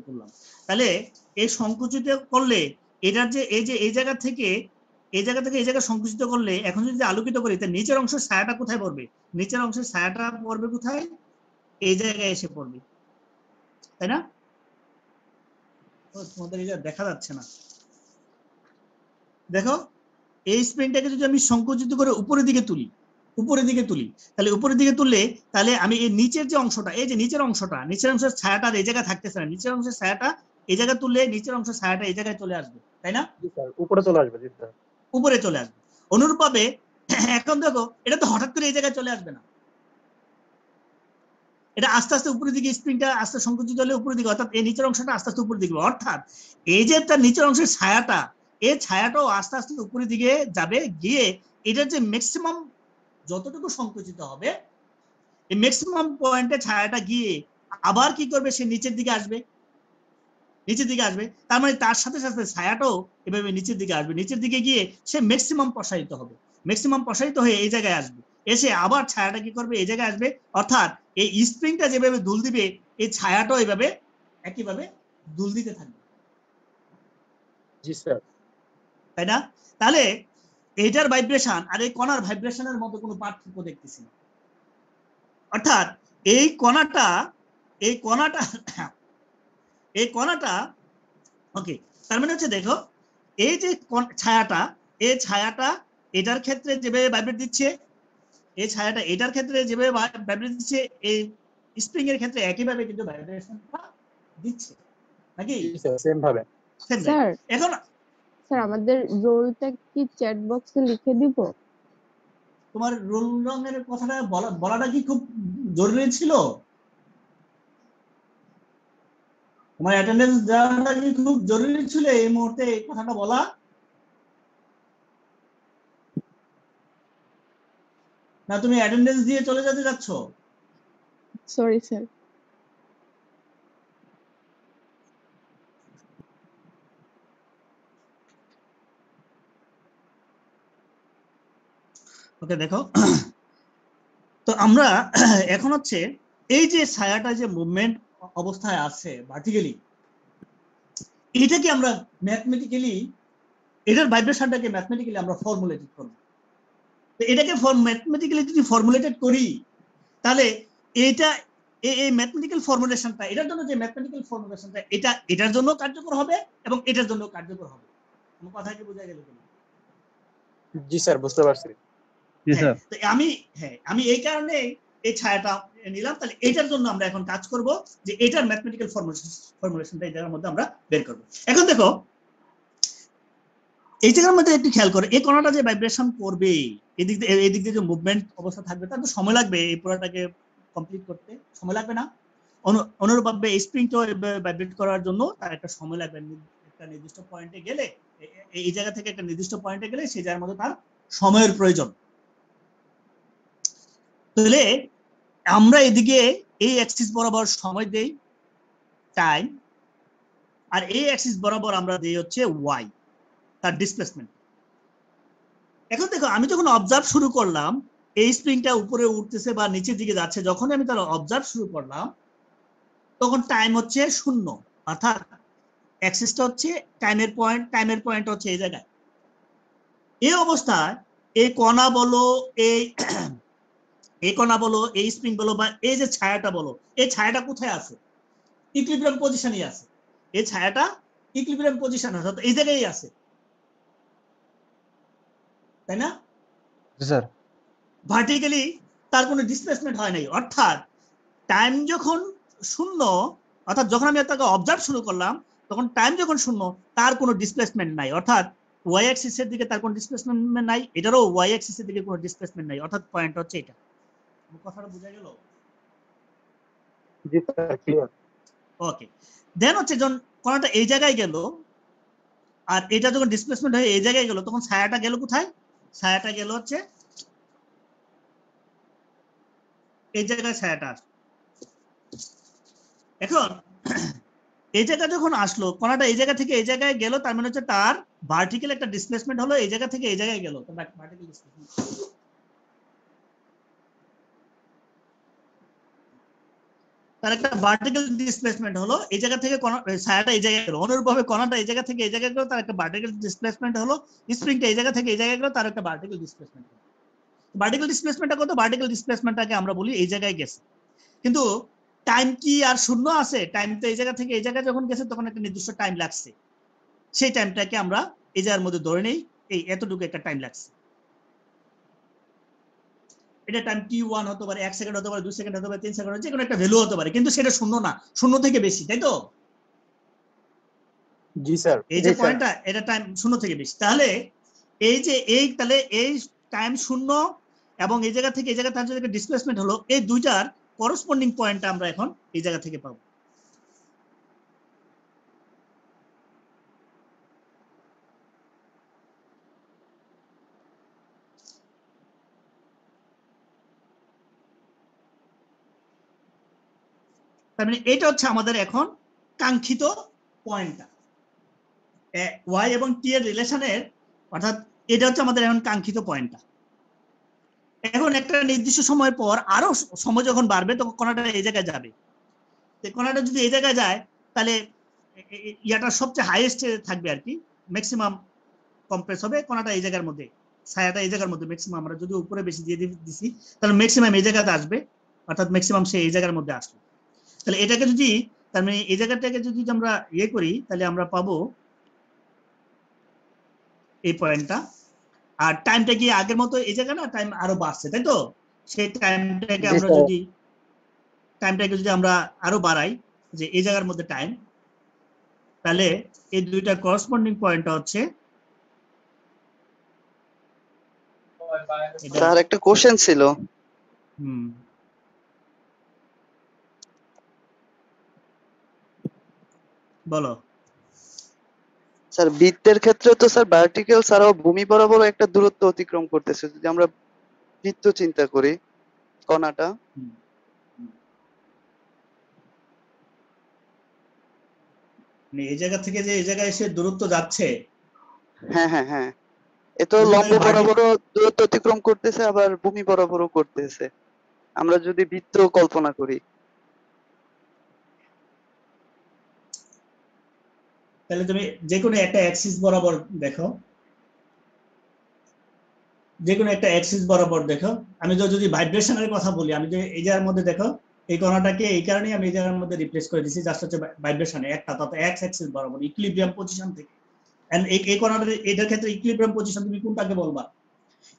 তুললাম, তাহলে এই সংকুচিত করলে এটার যে এই জায়গা থেকে এই জায়গা সংকুচিত করলে এখন যদি আলোকিত করি তাহলে নিচের অংশের ছায়াটা কোথায় পড়বে, নিচের অংশের ছায়াটা পড়বে কোথায় এই জায়গায় এসে পড়বে, তাই না? তোমাদের এটা দেখা যাচ্ছে না, দেখো এই স্প্রিংটাকে যদি আমি সংকুচিত করে উপরের দিকে তুলি তাহলে উপরের দিকে তুললে তাহলে আমি এই নিচের যে অংশটা এই যে নিচের অংশের ছায়াটা এই জায়গায় থাকতেছে না, নিচের অংশের ছায়াটা এই জায়গায় তুললে নিচের অংশের ছায়াটা এই জায়গায় চলে আসবে, তাই না? উপরে চলে আসবে। জি স্যার, উপরে চলে আসবে। অনুরূপভাবে এখন দেখো এটা তো হঠাৎ করে এই জায়গায় চলে আসবে না, এটা আস্তে আস্তে উপরের দিকে স্প্রিংটা আস্তে সংকুচিত হলে উপরের দিকে অর্থাৎ এই নিচের অংশটা আস্তে আস্তে উপরের দিকে, অর্থাৎ এই যে তার নিচের অংশের ছায়াটা এই ছায়াটাও আস্তে আস্তে উপরের দিকে যাবে, গিয়ে এটার যে ম্যাক্সিমাম যতটুকু সংকুচিত হবে এই ম্যাক্সিমাম পয়েন্টে ছায়াটা গিয়ে আবার কি করবে সে নিচের দিকে আসবে, তার মানে তার সাথে সাথে ছায়াটাও এভাবে নিচের দিকে গিয়ে সে ম্যাক্সিমাম প্রসারিত হয়ে এই জায়গায় আসবে, এসে আবার ছায়াটা কি করবে এই জায়গায় আসবে। অর্থাৎ এই স্প্রিংটা যেভাবে দুল দিবে এই ছায়াটাও এইভাবে একইভাবে দুল দিতে থাকবে। জি স্যার, তাই না? তাহলে এইটার ভাইব্রেশন আর এই কণার ভাইব্রেশনের মধ্যে কোনো পার্থক্য দেখতেছি না। অর্থাৎ এই কণাটা ওকে, তার মানে হচ্ছে দেখো এই যে ছায়াটা এটার ক্ষেত্রে যেভাবে ভাইব্রেট দিচ্ছে, এই ছায়াটা এটার ক্ষেত্রে যেভাবে ভাইব্রেট দিচ্ছে এই স্প্রিং এর ক্ষেত্রে একইভাবে কিন্তু ভাইব্রেশনটা দিচ্ছে নাকি? সেম ভাবে। স্যার এখন আমাদের রোলটা কি চ্যাট বক্সে লিখে দিব? তোমার রোল রঙের কথাটা বলাটা কি খুব জরুরি ছিল? তোমার অ্যাটেন্ডেন্স দেওয়াটা কি খুব জরুরি ছিল এই মুহূর্তে এই কথাটা বলা? না তুমি অ্যাটেন্ডেন্স দিয়ে চলে যেতে যাচ্ছ? Sorry sir. ওকে দেখো, তো আমরা এখন হচ্ছে এই যে ছায়াটা যে মুভমেন্ট অবস্থায় আছে ভার্টিক্যালি, এটাকে আমরা ম্যাথমেটিক্যালি, এটার ভাইব্রেশনটাকে ম্যাথমেটিক্যালি আমরা ফর্মুলেটেড করব। তো এটাকে ম্যাথমেটিক্যালি যদি ফর্মুলেটেড করি, তাহলে এটা এই ম্যাথমেটিক্যাল ফর্মুলেশনটা, এটার জন্য যে ম্যাথমেটিক্যাল ফর্মুলেশনটা, এটা এটার জন্য কার্যকর হবে এবং এটার জন্য কার্যকর হবে। আমার কথা কি বোঝা গেল কিনা? জি স্যার, বুঝতে পারছি। তো আমি এই কারণে এই ছায়াটা নিলাম। তাহলে এটার জন্য আমরা এখন কাজ করব যে এটার ম্যাথমেটিক্যাল ফর্মুলেশনটা এই জায়গার মধ্যে আমরা বের করব। এখন দেখো এই জায়গার মধ্যে একটু খেয়াল করো, এই কণাটা যে ভাইব্রেশন করবে, এদিক দিয়ে যে মুভমেন্ট অবস্থা থাকবে, তার তো সময় লাগবে এই পুরোটাকে কমপ্লিট করতে, সময় লাগবে না? অনুরূপভাবে এই স্প্রিংটা ভাইব্রেট করার জন্য তার একটা সময় লাগবে। একটা নির্দিষ্ট পয়েন্টে গেলে, এই জায়গা থেকে একটা নির্দিষ্ট পয়েন্টে গেলে সেই জায়গার মধ্যে তার সময়ের প্রয়োজন। তাহলে আমরা এদিকে এই অ্যাক্সিস বরাবর সময় দেই টাইম, আর এই অ্যাক্সিস বরাবর আমরা দেই হচ্ছে ওয়াই, তার ডিসপ্লেসমেন্ট। এখন দেখো আমি যখন অবজার্ভ শুরু করলাম, এই স্প্রিংটা উপরে উঠতেছে বা নিচের দিকে যাচ্ছে, যখন আমি তার অবজার্ভ শুরু করলাম তখন টাইম হচ্ছে 0, অর্থাৎ অ্যাক্সিসটা হচ্ছে টাইমের পয়েন্ট হচ্ছে এই জায়গায়। এই অবস্থায় এই কণা বলো, এই কণা বলো, এই স্প্রিং বলো, বা এই যে ছায়াটা বলো, এই ছায়াটা কোথায় আছে? ইকুইলিব্রিয়াম পজিশনই আছে। এই ছায়াটা ইকুইলিব্রিয়াম পজিশন আছে, এই জায়গায় আছে, তাই না? জি স্যার। ভার্টিক্যালি তার কোনো ডিসপ্লেসমেন্ট হয় নাই, অর্থাৎ টাইম যখন 0, অর্থাৎ যখন আমি তাকে অবজার্ভ শুরু করলাম তখন টাইম যখন 0, তার কোনো ডিসপ্লেসমেন্ট নাই, অর্থাৎ ওয়াই অ্যাক্সিসের দিকে তার কোনো ডিসপ্লেসমেন্ট নাই, এটারও ওয়াই অ্যাক্সিসের দিকে কোনো ডিসপ্লেসমেন্ট নাই, অর্থাৎ পয়েন্ট হচ্ছে এটা। কথাটা বোঝা গেল? জি স্যার, ক্লিয়ার। ওকে, দেন হচ্ছে যখন কণাটা এই জায়গায় গেল আর এটা যখন ডিসপ্লেসমেন্ট হয়ে এই জায়গায় গেল, তখন ছায়াটা গেল কোথায়? ছায়াটা গেল হচ্ছে এই জায়গায়, ছায়াটা আসলো। এখন এই জায়গা যখন আসলো, কণাটা এই জায়গা থেকে এই জায়গায় গেল, তার মানে হচ্ছে তার ভার্টিক্যাল একটা ডিসপ্লেসমেন্ট হলো, এই জায়গা থেকে এই জায়গায় গেল, ভার্টিক্যাল ডিসপ্লেসমেন্ট। তার একটা ভার্টিক্যাল ডিসপ্লেসমেন্ট হলো, এই জায়গা থেকে ছায়াটা এই জায়গায় গেল। অনুরূপভাবে কণাটা এই জায়গা থেকে এই জায়গায় গেল, তার একটা ভার্টিক্যাল ডিসপ্লেসমেন্ট হলো। স্প্রিংটা এই জায়গা থেকে এই জায়গায় গেল, তার একটা ভার্টিক্যাল ডিসপ্লেসমেন্ট হলো। ভার্টিক্যাল ডিসপ্লেসমেন্টটা কত? ভার্টিক্যাল ডিসপ্লেসমেন্টটাকে আমরা বলি এই জায়গায় গেছে। কিন্তু টাইম কি আর 0 আছে? টাইম তো এই জায়গা থেকে এই জায়গায় যখন গেছে তখন একটা নির্দিষ্ট টাইম লাগছে, সেই টাইমটাকে আমরা এই জায়গার মধ্যে ধরে নেই, এই এতটুকু একটা টাইম লাগছে। এটা টাইম t1 হতে পারে, 1 সেকেন্ড হতে পারে, 2 সেকেন্ড হতে পারে, 3 সেকেন্ড, যে কোনো একটা ভ্যালু হতে পারে, কিন্তু সেটা 0 না, 0 থেকে বেশি, তাই তো? জি স্যার। এই যে পয়েন্টটা, এটা টাইম 0 থেকে বেশি। তাহলে তাহলে এই টাইম 0 এবং এই জায়গা থেকে এই জায়গা তার যে ডিসপ্লেসমেন্ট হলো, এই দুইটার করসপন্ডিং পয়েন্টটা আমরা এখন এই জায়গা থেকে পাবো। তার মানে এটা হচ্ছে আমাদের এখন কাঙ্ক্ষিত পয়েন্টটা, ওয়াই এবং টি এর রিলেশনের, অর্থাৎ এটা হচ্ছে আমাদের এখন কাঙ্ক্ষিত পয়েন্টটা। এখন একটা নির্দিষ্ট সময়ের পর আরো সময় যখন বাড়বে তখন কণাটা এই জায়গায় যাবে। কণাটা যদি এই জায়গায় যায় তাহলে ইয়াটা সবচেয়ে হাইয়েস্ট থাকবে আর কি, ম্যাক্সিমাম কম্প্রেস হবে কণাটা এই জায়গার মধ্যে, ছায়াটা এই জায়গার মধ্যে ম্যাক্সিমাম। আমরা যদি উপরে বেশি দিয়ে দিছি তাহলে ম্যাক্সিমাম এই জায়গাতে আসবে, অর্থাৎ ম্যাক্সিমাম সে এই জায়গার মধ্যে আসবে। তাহলে এটাকে যদি, তার মানে এই জায়গাটাকে যদি আমরা ইয়ে করি, তাহলে আমরা পাবো এই পয়েন্টটা। আর টাইমটা কি আগের মতো এই জায়গা না, টাইম আরো বাড়ছে, তাই তো? সেই টাইমটাকে আমরা আরো বাড়াই, যে এই জায়গার মধ্যে টাইম, তাহলে এই দুইটা করসপন্ডিং পয়েন্টটা হচ্ছে। স্যার একটা কোশ্চেন ছিল। বলো। স্যার বৃত্তের ক্ষেত্রে তো স্যার ভার্টিক্যাল ছাড়াও ভূমি বরাবর একটা দূরত্ব অতিক্রম করতেছে, যদি আমরা বৃত্ত চিন্তা করি কণাটা, মানে এই জায়গা থেকে যে এই জায়গায় এসে দূরত্ব যাচ্ছে, হ্যাঁ হ্যাঁ হ্যাঁ, এ তো ওটা লম্ব তাকে বরাবরও দূরত্ব অতিক্রম করতেছে, আবার ভূমি বরাবরও করতেছে। আমরা যদি বৃত্ত কল্পনা করি, তাহলে তুমি যে কোনো একটা অ্যাক্সিস বরাবর দেখো, যে কোনো একটা অ্যাক্সিস বরাবর দেখো। আমি যদি ভাইব্রেশনের কথা বলি, আমি যে এই জায়গার মধ্যে দেখো এই কণাটাকে এই কারণেই আমি এই জায়গার মধ্যে রিপ্লেস করে দিয়েছি, জাস্ট হচ্ছে ভাইব্রেশনে একটা, তত এক্স অ্যাক্সিস বরাবর ইকুইলিব্রিয়াম পজিশন থেকে। এন্ড এই কণাটার এটার ক্ষেত্রে ইকুইলিব্রিয়াম পজিশন তুমি কোনটাকে বলবা?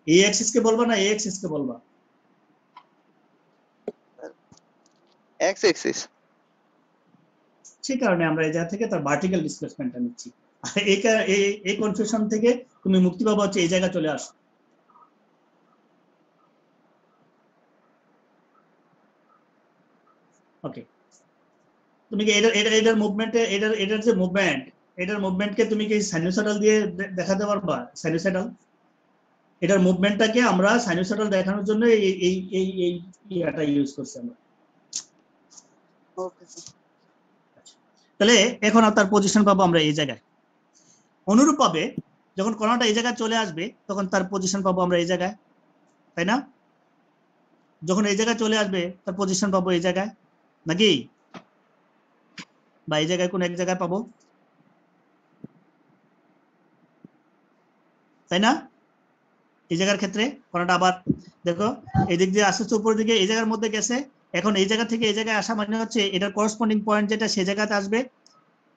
এই অ্যাক্সিস কে বলবা না এই অ্যাক্সিস কে বলবা? X Axis. সেই কারণে আমরা এই জায়গা থেকে তার ভার্টিক্যাল ডিসপ্লেসমেন্টটা নিচ্ছি। এই কনফিউশন থেকে তুমি মুক্তি পাবা হচ্ছে এই জায়গা চলে আসো। ওকে, তুমি কি এটার মুভমেন্টে এটার যে মুভমেন্ট, এটার মুভমেন্টকে তুমি কি সাইনোসয়েডাল দিয়ে দেখাতে পারবা? সাইনোসয়েডাল এটার মুভমেন্টটাকে আমরা সাইনোসয়েডাল দেখানোর জন্য এই এই এই এই ইয়াটা ইউজ করছি আমরা। ওকে, তাহলে এখন আর তার পজিশন পাবো আমরা এই জায়গায়। অনুরূপভাবে যখন কণাটা এই জায়গায় চলে আসবে তখন তার পজিশন পাবো আমরা এই জায়গায়, তাই না? যখন এই জায়গায় চলে আসবে তার পজিশন পাবো এই জায়গায়, নাকি? বা এই জায়গায় কোন এক জায়গায় পাবো, তাই না? এই জায়গার ক্ষেত্রে কণাটা আবার দেখো এই দিক দিয়ে আসছে উপরের দিকে, এই জায়গার মধ্যে গেছে, এখন এই জায়গা থেকে এই জায়গায় আসা মানে হচ্ছে এটার করসপন্ডিং পয়েন্ট যেটা সেই জায়গাতে আসবে,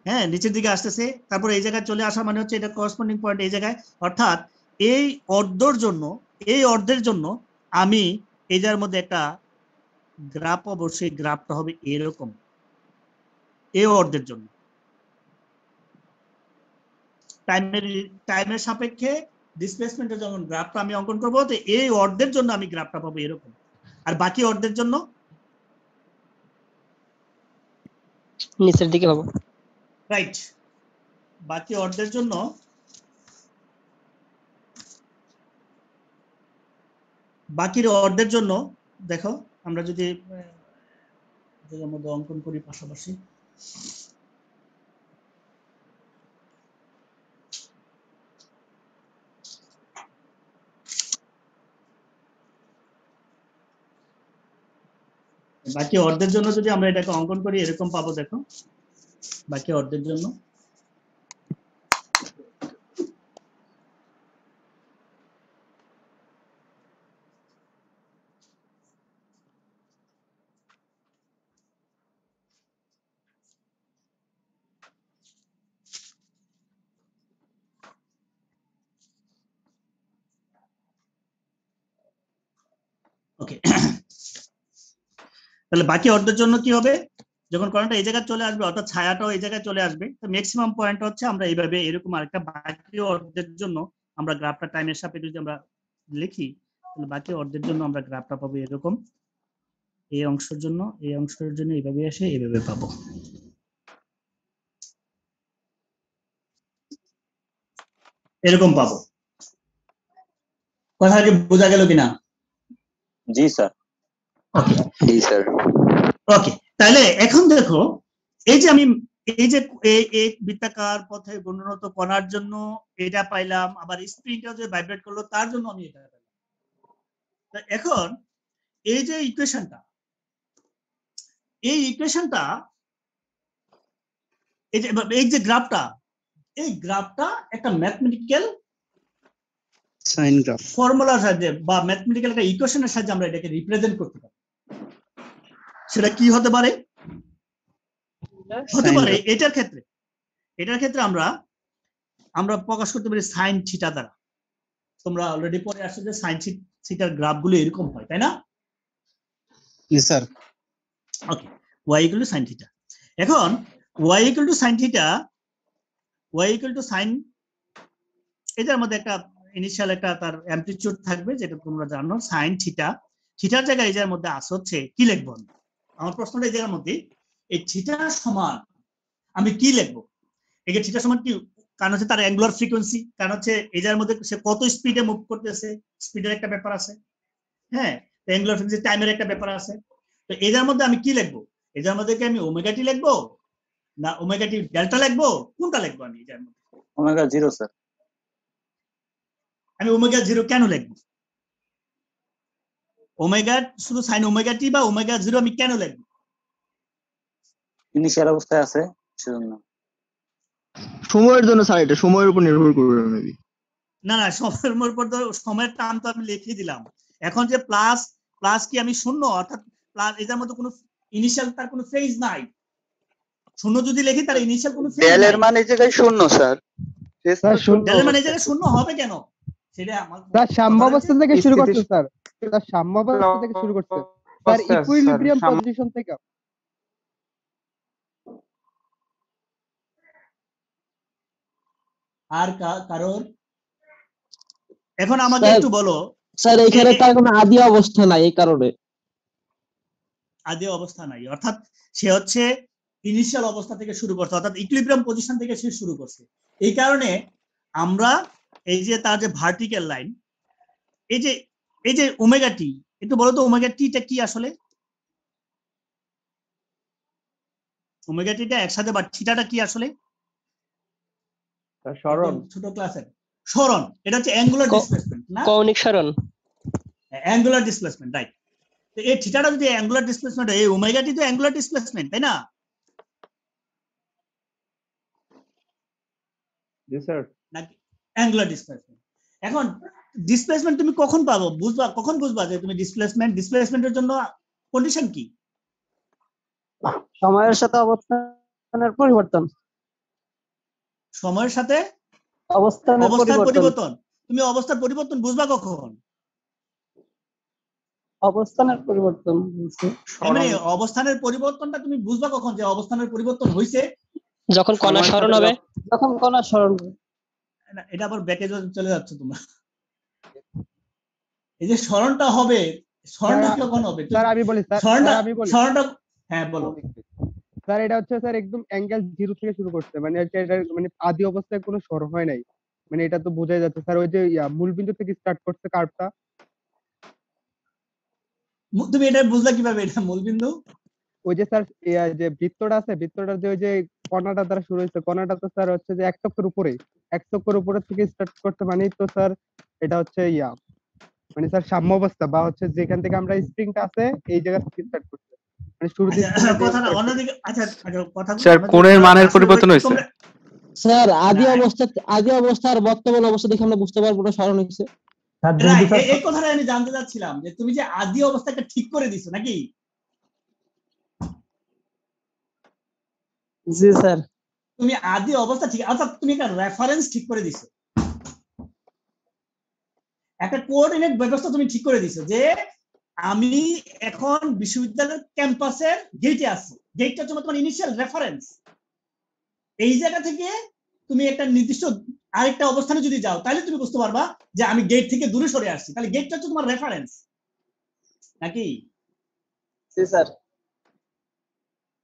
হ্যাঁ নিচের দিকে আসতেছে, তারপর এই জায়গায় চলে আসা মানে হচ্ছে এটা করসপন্ডিং পয়েন্ট এই জায়গায়। অর্থাৎ এই অর্ধের জন্য আমি এই জায়গার মধ্যে একটা গ্রাফ অবশ্যই গ্রাফটা হবে এরকম, এই অর্ধের জন্য টাইমের সাপেক্ষে ডিসপ্লেসমেন্টের যখন গ্রাফটা আমি অঙ্কন করবো, তো এই অর্ধের জন্য আমি গ্রাফটা পাবো এরকম, আর বাকি অর্ধের জন্য নিচের দিকে পাবো। রাইট, বাকি অর্ধের জন্য দেখো আমরা যদি এর মধ্যে অঙ্কন করি পাশাপাশি, বাকি অর্ধের জন্য যদি আমরা এটাকে অঙ্কন করি এরকম পাবো। দেখো বাকি অর্ধের জন্য ওকে, তাহলে বাকি অর্ধের জন্য কি হবে? যখন কণাটা এই জায়গায় চলে আসবে অর্থাৎ ছায়াটাও এই জায়গায় চলে আসবে, তো ম্যাক্সিমাম পয়েন্ট হচ্ছে আমরা এইভাবে এরকম আরেকটা বাকি অর্ধের জন্য আমরা গ্রাফটা টাইমের সাপেক্ষে যদি আমরা লিখি, তাহলে বাকি অর্ধের জন্য আমরা গ্রাফটা পাবো এরকম, এই অংশের জন্য এইভাবে আসে এইভাবে পাবো। এরকম পাবো। কথা কি বোঝা গেল কিনা? জি স্যার। ওকে জি স্যার। ওকে, তাহলে এখন দেখো এই যে আমি এই যে এই বৃত্তাকার পথে ঘূর্ণনত কণার জন্য এটা পাইলাম, আবার স্প্রিংটা যে ভাইব্রেট করলো তার জন্য আমি এটা পেলাম। এখন এই যে ইকুয়েশনটা, এই যে গ্রাফটা, এই গ্রাফটা একটা ম্যাথমেটিক্যাল সাইন গ্রাফ ফর্মুলার সাহায্যে বা ম্যাথমেটিক্যাল একটা ইকুয়েশনের সাহায্যে আমরা এটাকে রিপ্রেজেন্ট করতে পারি। সেটা কি হতে পারে? এটার ক্ষেত্রে আমরা প্রকাশ করতে পারি সাইন থিটা দ্বারা। তোমরা অলরেডি পড়ে আসছো যে সাইন থিটার গ্রাফগুলো এরকম হয়, তাই না? জি স্যার। ওকে, y = sin থিটা। এখন y = sin theta, y = sin, এটার মধ্যে একটা ইনিশিয়াল একটা তার অ্যামপ্লিটিউড থাকবে যেটা তোমরা জানো, sin থিটা। থিটার জায়গায় এই জায়গার মধ্যে আস হচ্ছে কি লিখবো? আমার প্রশ্নটা এই জায়গার মধ্যে, এই থিটা সমান আমি কি লিখবো? এই যে থিটা সমান কি, কারণ হচ্ছে তার অ্যাঙ্গুলার ফ্রিকোয়েন্সি, কারণ হচ্ছে এই জায়গার মধ্যে সে কত স্পিডে মুভ করতেছে, স্পিডের একটা ব্যাপার আছে। হ্যাঁ, অ্যাঙ্গুলার ফ্রিকোয়েন্সি টাইমের একটা ব্যাপার আছে। তো এটার মধ্যে আমি কি লিখবো? এটার মধ্যে কি আমি ওমেগা টি লিখবো না ওমেগা টি ডেল্টা লিখবো, কোনটা লিখবো আমি এটার মধ্যে? Omega 0 sir. আমি ওমেগা 0 কেন লিখবো? ওমেগা শুধু সাইন ওমেগা টি বা ওমেগা 0 আমি কেন লিখবো? ইনিশিয়াল অবস্থায় আছে সেজন্য। সময়ের জন্য স্যার, এটা সময়ের উপর নির্ভর করবে মেবি। না না, সময়ের উপর তো সময়ের টার্ম তো আমি লিখে দিলাম। এখন যে প্লাস প্লাস কি আমি শূন্য, অর্থাৎ প্লাস এটার মধ্যে কোনো ইনিশিয়াল তার কোনো ফেজ নাই। শূন্য যদি লিখি তার ইনিশিয়াল কোনো ফেজ ডেল নাই। এর মান এই জায়গায় শূন্য স্যার। ডেল এর মানে এই জায়গায় শূন্য হবে কেন? সেটা আমার স্যার সাম্যাবস্থা থেকে শুরু করছে স্যার, স্যার সাম্যাবস্থা থেকে শুরু করছে স্যার, ইকুইলিব্রিয়াম পজিশন থেকে। আর কারণ এখন আমাকে একটু বলো স্যার, এখানে তার কোনো আদি অবস্থা নাই, এই কারণে আদি অবস্থা নাই, অর্থাৎ সে হচ্ছে ইনিশিয়াল অবস্থা থেকে শুরু করছে, অর্থাৎ ইকুইলিব্রিয়াম পজিশন থেকে সে শুরু করছে। এই কারণে আমরা এই যে তার যে ভার্টিক্যাল লাইন, এই যে ওমেগা টি, একটু বলো তো ওমেগা টিটা কি আসলে? ওমেগা টিটা একসাথে বা থিটাটা কি আসলে? সরণ, ছোট ক্লাসের সরণ। এটা হচ্ছে অ্যাঙ্গুলার ডিসপ্লেসমেন্ট না? কৌণিক সরণ। Angular displacement, right. তো এই থিটাটা যদি অ্যাঙ্গুলার ডিসপ্লেসমেন্ট হয়, এই ওমেগা টি তো অ্যাঙ্গুলার ডিসপ্লেসমেন্ট, তাই না? জি স্যার। নাকি অ্যাঙ্গুলার ডিসপ্লেসমেন্ট। এখন ডিসপ্লেসমেন্ট তুমি কখন পাবো, বুঝবা কখন বুঝবা যে তুমি ডিসপ্লেসমেন্টের জন্য কন্ডিশন কি? সময়ের সাথে অবস্থানের পরিবর্তন। সময়ের সাথে অবস্থানের পরিবর্তন। তুমি অবস্থার পরিবর্তন বুঝবা কখন? অবস্থানের পরিবর্তন মানে অবস্থানের পরিবর্তনটা তুমি বুঝবা কখন যে অবস্থানের পরিবর্তন হয়েছে? যখন কণা সরণ হবে। যখন কণা সরণ হবে। এটা আবার ব্যাকে চলে যাচ্ছে তোমরা। এই যে সরণটা হবে, সরণটা কখন হবে? স্যার আমি বলি, সরণটা হ্যাঁ বলো স্যার। এটা হচ্ছে স্যার একদম অ্যাঙ্গেল 0 থেকে শুরু করছে, মানে এটা মানে আদি অবস্থায় কোনো সরণ হয় নাই, মানে এটা তো বোঝাই যাচ্ছে স্যার। ওই যে মূল বিন্দু থেকে স্টার্ট করছে কার্ভটা। তুমি এটা বুঝলা কিভাবে এটা মূল বিন্দু? ওই যে স্যার যে বৃত্তটা আছে, বৃত্তটার যে ওই যে কণাটা দ্বারা শুরু হয়েছে, কণাটা তো স্যার হচ্ছে যে এক চক্কর উপরে থেকে স্টার্ট করতে, মানেই তো স্যার এটা হচ্ছে মানে স্যার সাম্য অবস্থা, বা হচ্ছে যেখান থেকে আমরা স্প্রিংটা আছে এই জায়গা থেকে স্টার্ট করতে, মানে শুরুতে কথাটা অন্যদিকে। আচ্ছা কথা স্যার কোণের মানের পরিবর্তন হয়েছে স্যার। আদি অবস্থা আর বর্তমান অবস্থা দেখে আমরা বুঝতে পারবো না সরণ হয়েছে। এই কথাটা আমি জানতে চাচ্ছিলাম যে তুমি যে আদি অবস্থাটা ঠিক করে দিছো নাকি? জি স্যার। তুমি আদি অবস্থা ঠিক, অর্থাৎ তুমি একটা রেফারেন্স ঠিক করে দিছো, একটা কোঅর্ডিনেট ব্যবস্থা তুমি ঠিক করে দিছো যে আমি এখন বিশ্ববিদ্যালয়ের ক্যাম্পাসের গেটে আছি। গেটটা হচ্ছে তোমার ইনিশিয়াল রেফারেন্স। এই জায়গা থেকে তুমি একটা নির্দিষ্ট আরেকটা অবস্থানে যদি যাও তাহলে তুমি বুঝতে পারবা যে আমি গেট থেকে দূরে সরে আসছি, তাহলে গেটটা হচ্ছে তোমার রেফারেন্স নাকি? জি স্যার।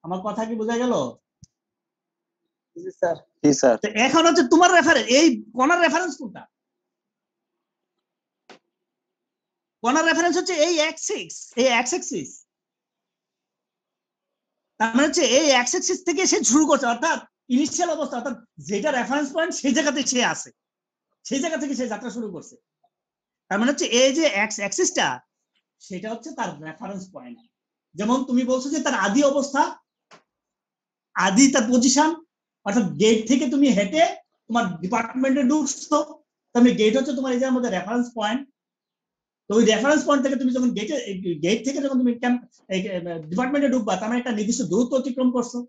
আমার কথা কি বোঝা গেল? জি স্যার। জি স্যার। তো এখন হচ্ছে তোমার রেফারেন্স, এই কোণার রেফারেন্স কোনটা? কোণার রেফারেন্স হচ্ছে এই এক্স অ্যাক্সিস। তার মানে হচ্ছে এই এক্স অ্যাক্সিস থেকে সে শুরু করছে, অর্থাৎ ইনিশিয়াল অবস্থা, অর্থাৎ যেটা রেফারেন্স পয়েন্ট সেই জায়গাতে সে আছে, সেই জায়গা থেকে সে যাত্রা শুরু করছে। তার মানে হচ্ছে এই যে এক্স অ্যাক্সিসটা সেটা হচ্ছে তার রেফারেন্স পয়েন্ট। যেমন তুমি বলছো যে তার আদি অবস্থা, আদি তার পজিশন, অর্থাৎ গেট থেকে তুমি হেঁটে তোমার ডিপার্টমেন্টে ঢুকছো, তাহলে গেট হচ্ছে তোমার এই জায়গার মধ্যে রেফারেন্স পয়েন্ট। তো ওই রেফারেন্স পয়েন্ট থেকে তুমি যখন গেট থেকে যখন তুমি ডিপার্টমেন্টে ঢুকবা, তার মানে একটা নির্দিষ্ট দূরত্ব অতিক্রম করছো।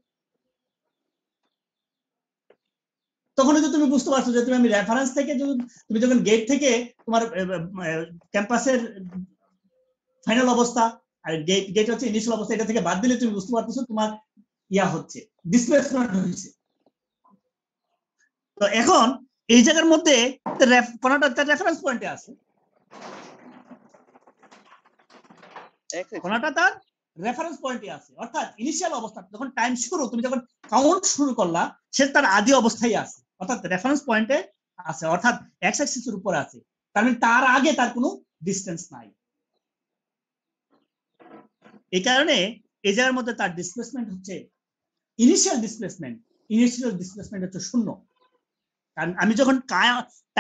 তখন যদি তুমি বুঝতে পারছো যে তুমি আমি রেফারেন্স থেকে তুমি যখন গেট থেকে তোমার ক্যাম্পাসের ফাইনাল অবস্থা আর গেট হচ্ছে ইনিশিয়াল অবস্থা, এটা থেকে বাদ দিলে তুমি বুঝতে পারতেছো তোমার হচ্ছে ডিসপ্লেসমেন্ট হচ্ছে। তো এখন এই জায়গার মধ্যে কোনটা তার রেফারেন্স পয়েন্টে আছে, কোনটা তার রেফারেন্স পয়েন্টে আছে, অর্থাৎ ইনিশিয়াল অবস্থা যখন টাইম শুরু, তুমি যখন কাউন্ট শুরু করলা সে তার আদি অবস্থায় আছে, অর্থাৎ রেফারেন্স পয়েন্টে আছে, অর্থাৎ এক্স অ্যাক্সিসের উপরে আছে। তার মানে তার আগে তার কোনো ডিসটেন্স নাই। এই কারণে এই জায়গার মধ্যে তার ডিসপ্লেসমেন্ট হচ্ছে ইনিশিয়াল ডিসপ্লেসমেন্ট হচ্ছে 0। কারণ আমি যখন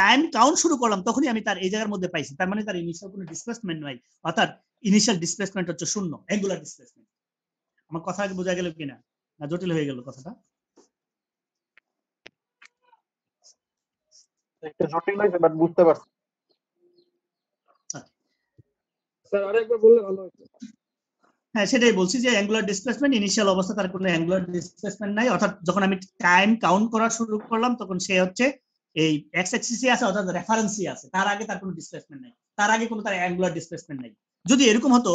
টাইম কাউন্ট শুরু করলাম তখনই আমি তার এই জায়গার মধ্যে পাইছি, তার মানে তার ইনিশিয়াল কোনো ডিসপ্লেসমেন্ট নাই, অর্থাৎ ইনিশিয়াল ডিসপ্লেসমেন্ট হচ্ছে 0, অ্যাঙ্গুলার ডিসপ্লেসমেন্ট। আমার কথা আগে বোঝা গেল কিনা, না জটিল হয়ে গেল কথাটা? একটু জটিল হয়েছে বাট বুঝতে পারছি। স্যার আরেকবার বললে ভালো হতো। হ্যাঁ, সেটাই বলছি যে অ্যাঙ্গুলার ডিসপ্লেসমেন্ট ইনিশিয়াল অবস্থা তার কোনো অ্যাঙ্গুলার ডিসপ্লেসমেন্ট নাই, অর্থাৎ যখন আমি টাইম কাউন্ট করা শুরু করলাম তখন সে হচ্ছে এই এক্স অ্যাক্সিসে আছে, অর্থাৎ রেফারেন্সই আছে, তার আগে তার কোনো ডিসপ্লেসমেন্ট নাই, তার আগে কোনো তার অ্যাঙ্গুলার ডিসপ্লেসমেন্ট নাই। যদি এরকম হতো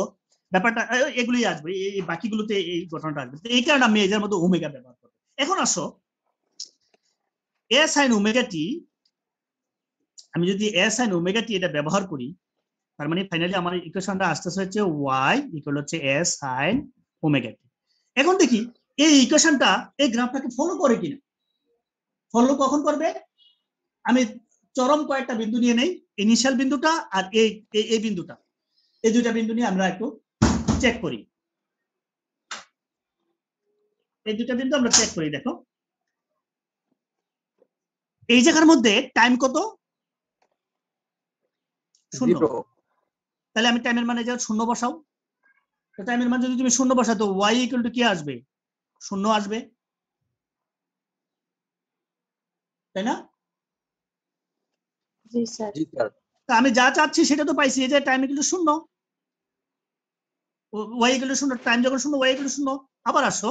ব্যাপারটা এগুলোই আসবে, এই বাকিগুলোতে এই ঘটনাটা আসবে। এই কারণে আমি এদের মধ্যে ওমেগা ব্যবহার করব। এখন আসো এ সাইন ওমেগা টি, আমি যদি এ সাইন ওমেগা টি এটা ব্যবহার করি, তার মানে ফাইনালি আমার ইকুয়েশনটা আসতেছে হচ্ছে y ইকুয়াল হচ্ছে s sin ওমেগা টি। এখন দেখি এই ইকুয়েশনটা এই গ্রাফটাকে ফলো করে কিনা। ফলো কখন করবে? আমি চরম কয়েকটা বিন্দু নিয়ে নেই, ইনিশিয়াল বিন্দুটা আর এই বিন্দুটা, এই দুইটা বিন্দু নিয়ে আমরা একটু চেক করি। এই দুইটা বিন্দু আমরা চেক করি। দেখো এই জায়গার মধ্যে টাইম কত? 0। তাহলে আমি টাইমের মানে যা 0 বসাও। তো টাইমের মান যদি তুমি 0 বসাও তো y ইকুয়াল টু কি আসবে? 0 আসবে, তাই না? জি স্যার। তা আমি যা চাচ্ছি সেটা তো পাইছি, এই যে time equal to 0, y equal two 0, time যখন 0 y ইকুয়াল টু 0। আবার আসো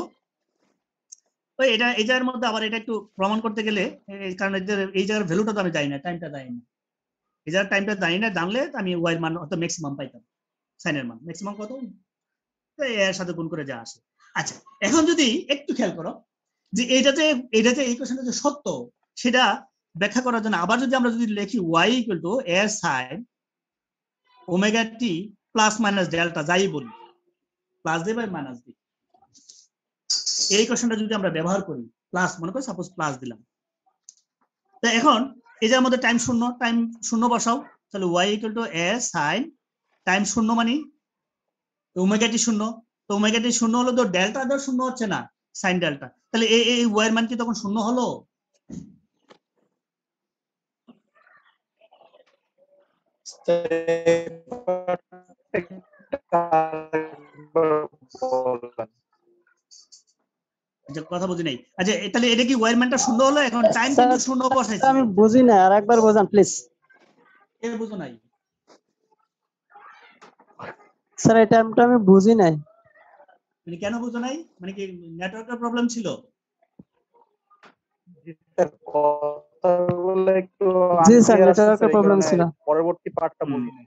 ওই এটা এই জায়গার মধ্যে আবার এটা একটু প্রমাণ করতে গেলে, কারণ এই জায়গার ভ্যালুটা তো আমি জানি না, টাইমটা জানি না, এই জায়গার টাইমটা জানি না, জানলে আমি y এর মান অর্থাৎ ম্যাক্সিমাম পাইতাম, সাইনের মান ম্যাক্সিমাম কত এর সাথে গুণ করে যা আসে। আচ্ছা, এখন যদি একটু খেয়াল করো যে এইটাতে এই কোশ্চেনটা যে সত্য সেটা ব্যাখ্যা করার জন্য আবার যদি আমরা যদি লিখি y equal two s sin omega টি প্লাস মাইনাস ডেল্টা, যাই বলি প্লাস দিয়ে বা মাইনাস দিই, এই কোশ্চেনটা যদি আমরা ব্যবহার করি, প্লাস মনে করি সাপোজ প্লাস দিলাম, তো এখন এই যে আমাদের টাইম 0 বসাও, তাহলে y equal two s sin time 0 মানে ওমেগা টি 0, তো ওমেগা টি 0 হলো তো ডেল্টা তো 0 হচ্ছে না, সাইন ডেল্টা, তাহলে এই y এর মান কি তখন 0 হলো? কথা বুঝি নাই। আচ্ছা, তাহলে এটা কি y এর মানটা 0 হলো? এখন টাইম কিন্তু 0 বসাইছি। আমি বুঝি না, আরেকবার বোঝান প্লিজ। এর বুঝো নাই স্যার, এই টাইমটা আমি বুঝি নাই। মানে কেন বুঝো নাই? মানে কি নেটওয়ার্কের প্রবলেম ছিল? জি স্যার, নেটওয়ার্কের প্রবলেম ছিল। পরবর্তী পার্টটা বুঝি নাই।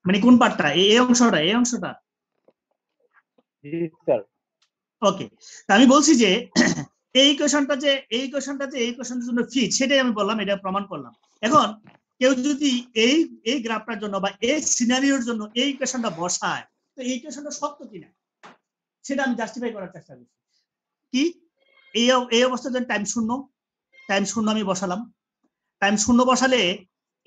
মানে কোন পার্টটা? এই অংশটা? জি স্যার। ওকে, আমি বলছি যে এই কোশ্চেনটার জন্য ফিট, সেটাই আমি বললাম, এটা প্রমাণ করলাম। এখন কেউ যদি এই গ্রাফটার জন্য বা এই সিনারিওর জন্য এই কোশ্চেনটা বসায়, তো এই কোশ্চেনটা সত্য কিনা সেটা আমি জাস্টিফাই করার চেষ্টা করছি। কি এই অবস্থায় টাইম 0 আমি বসালাম, টাইম 0 বসালে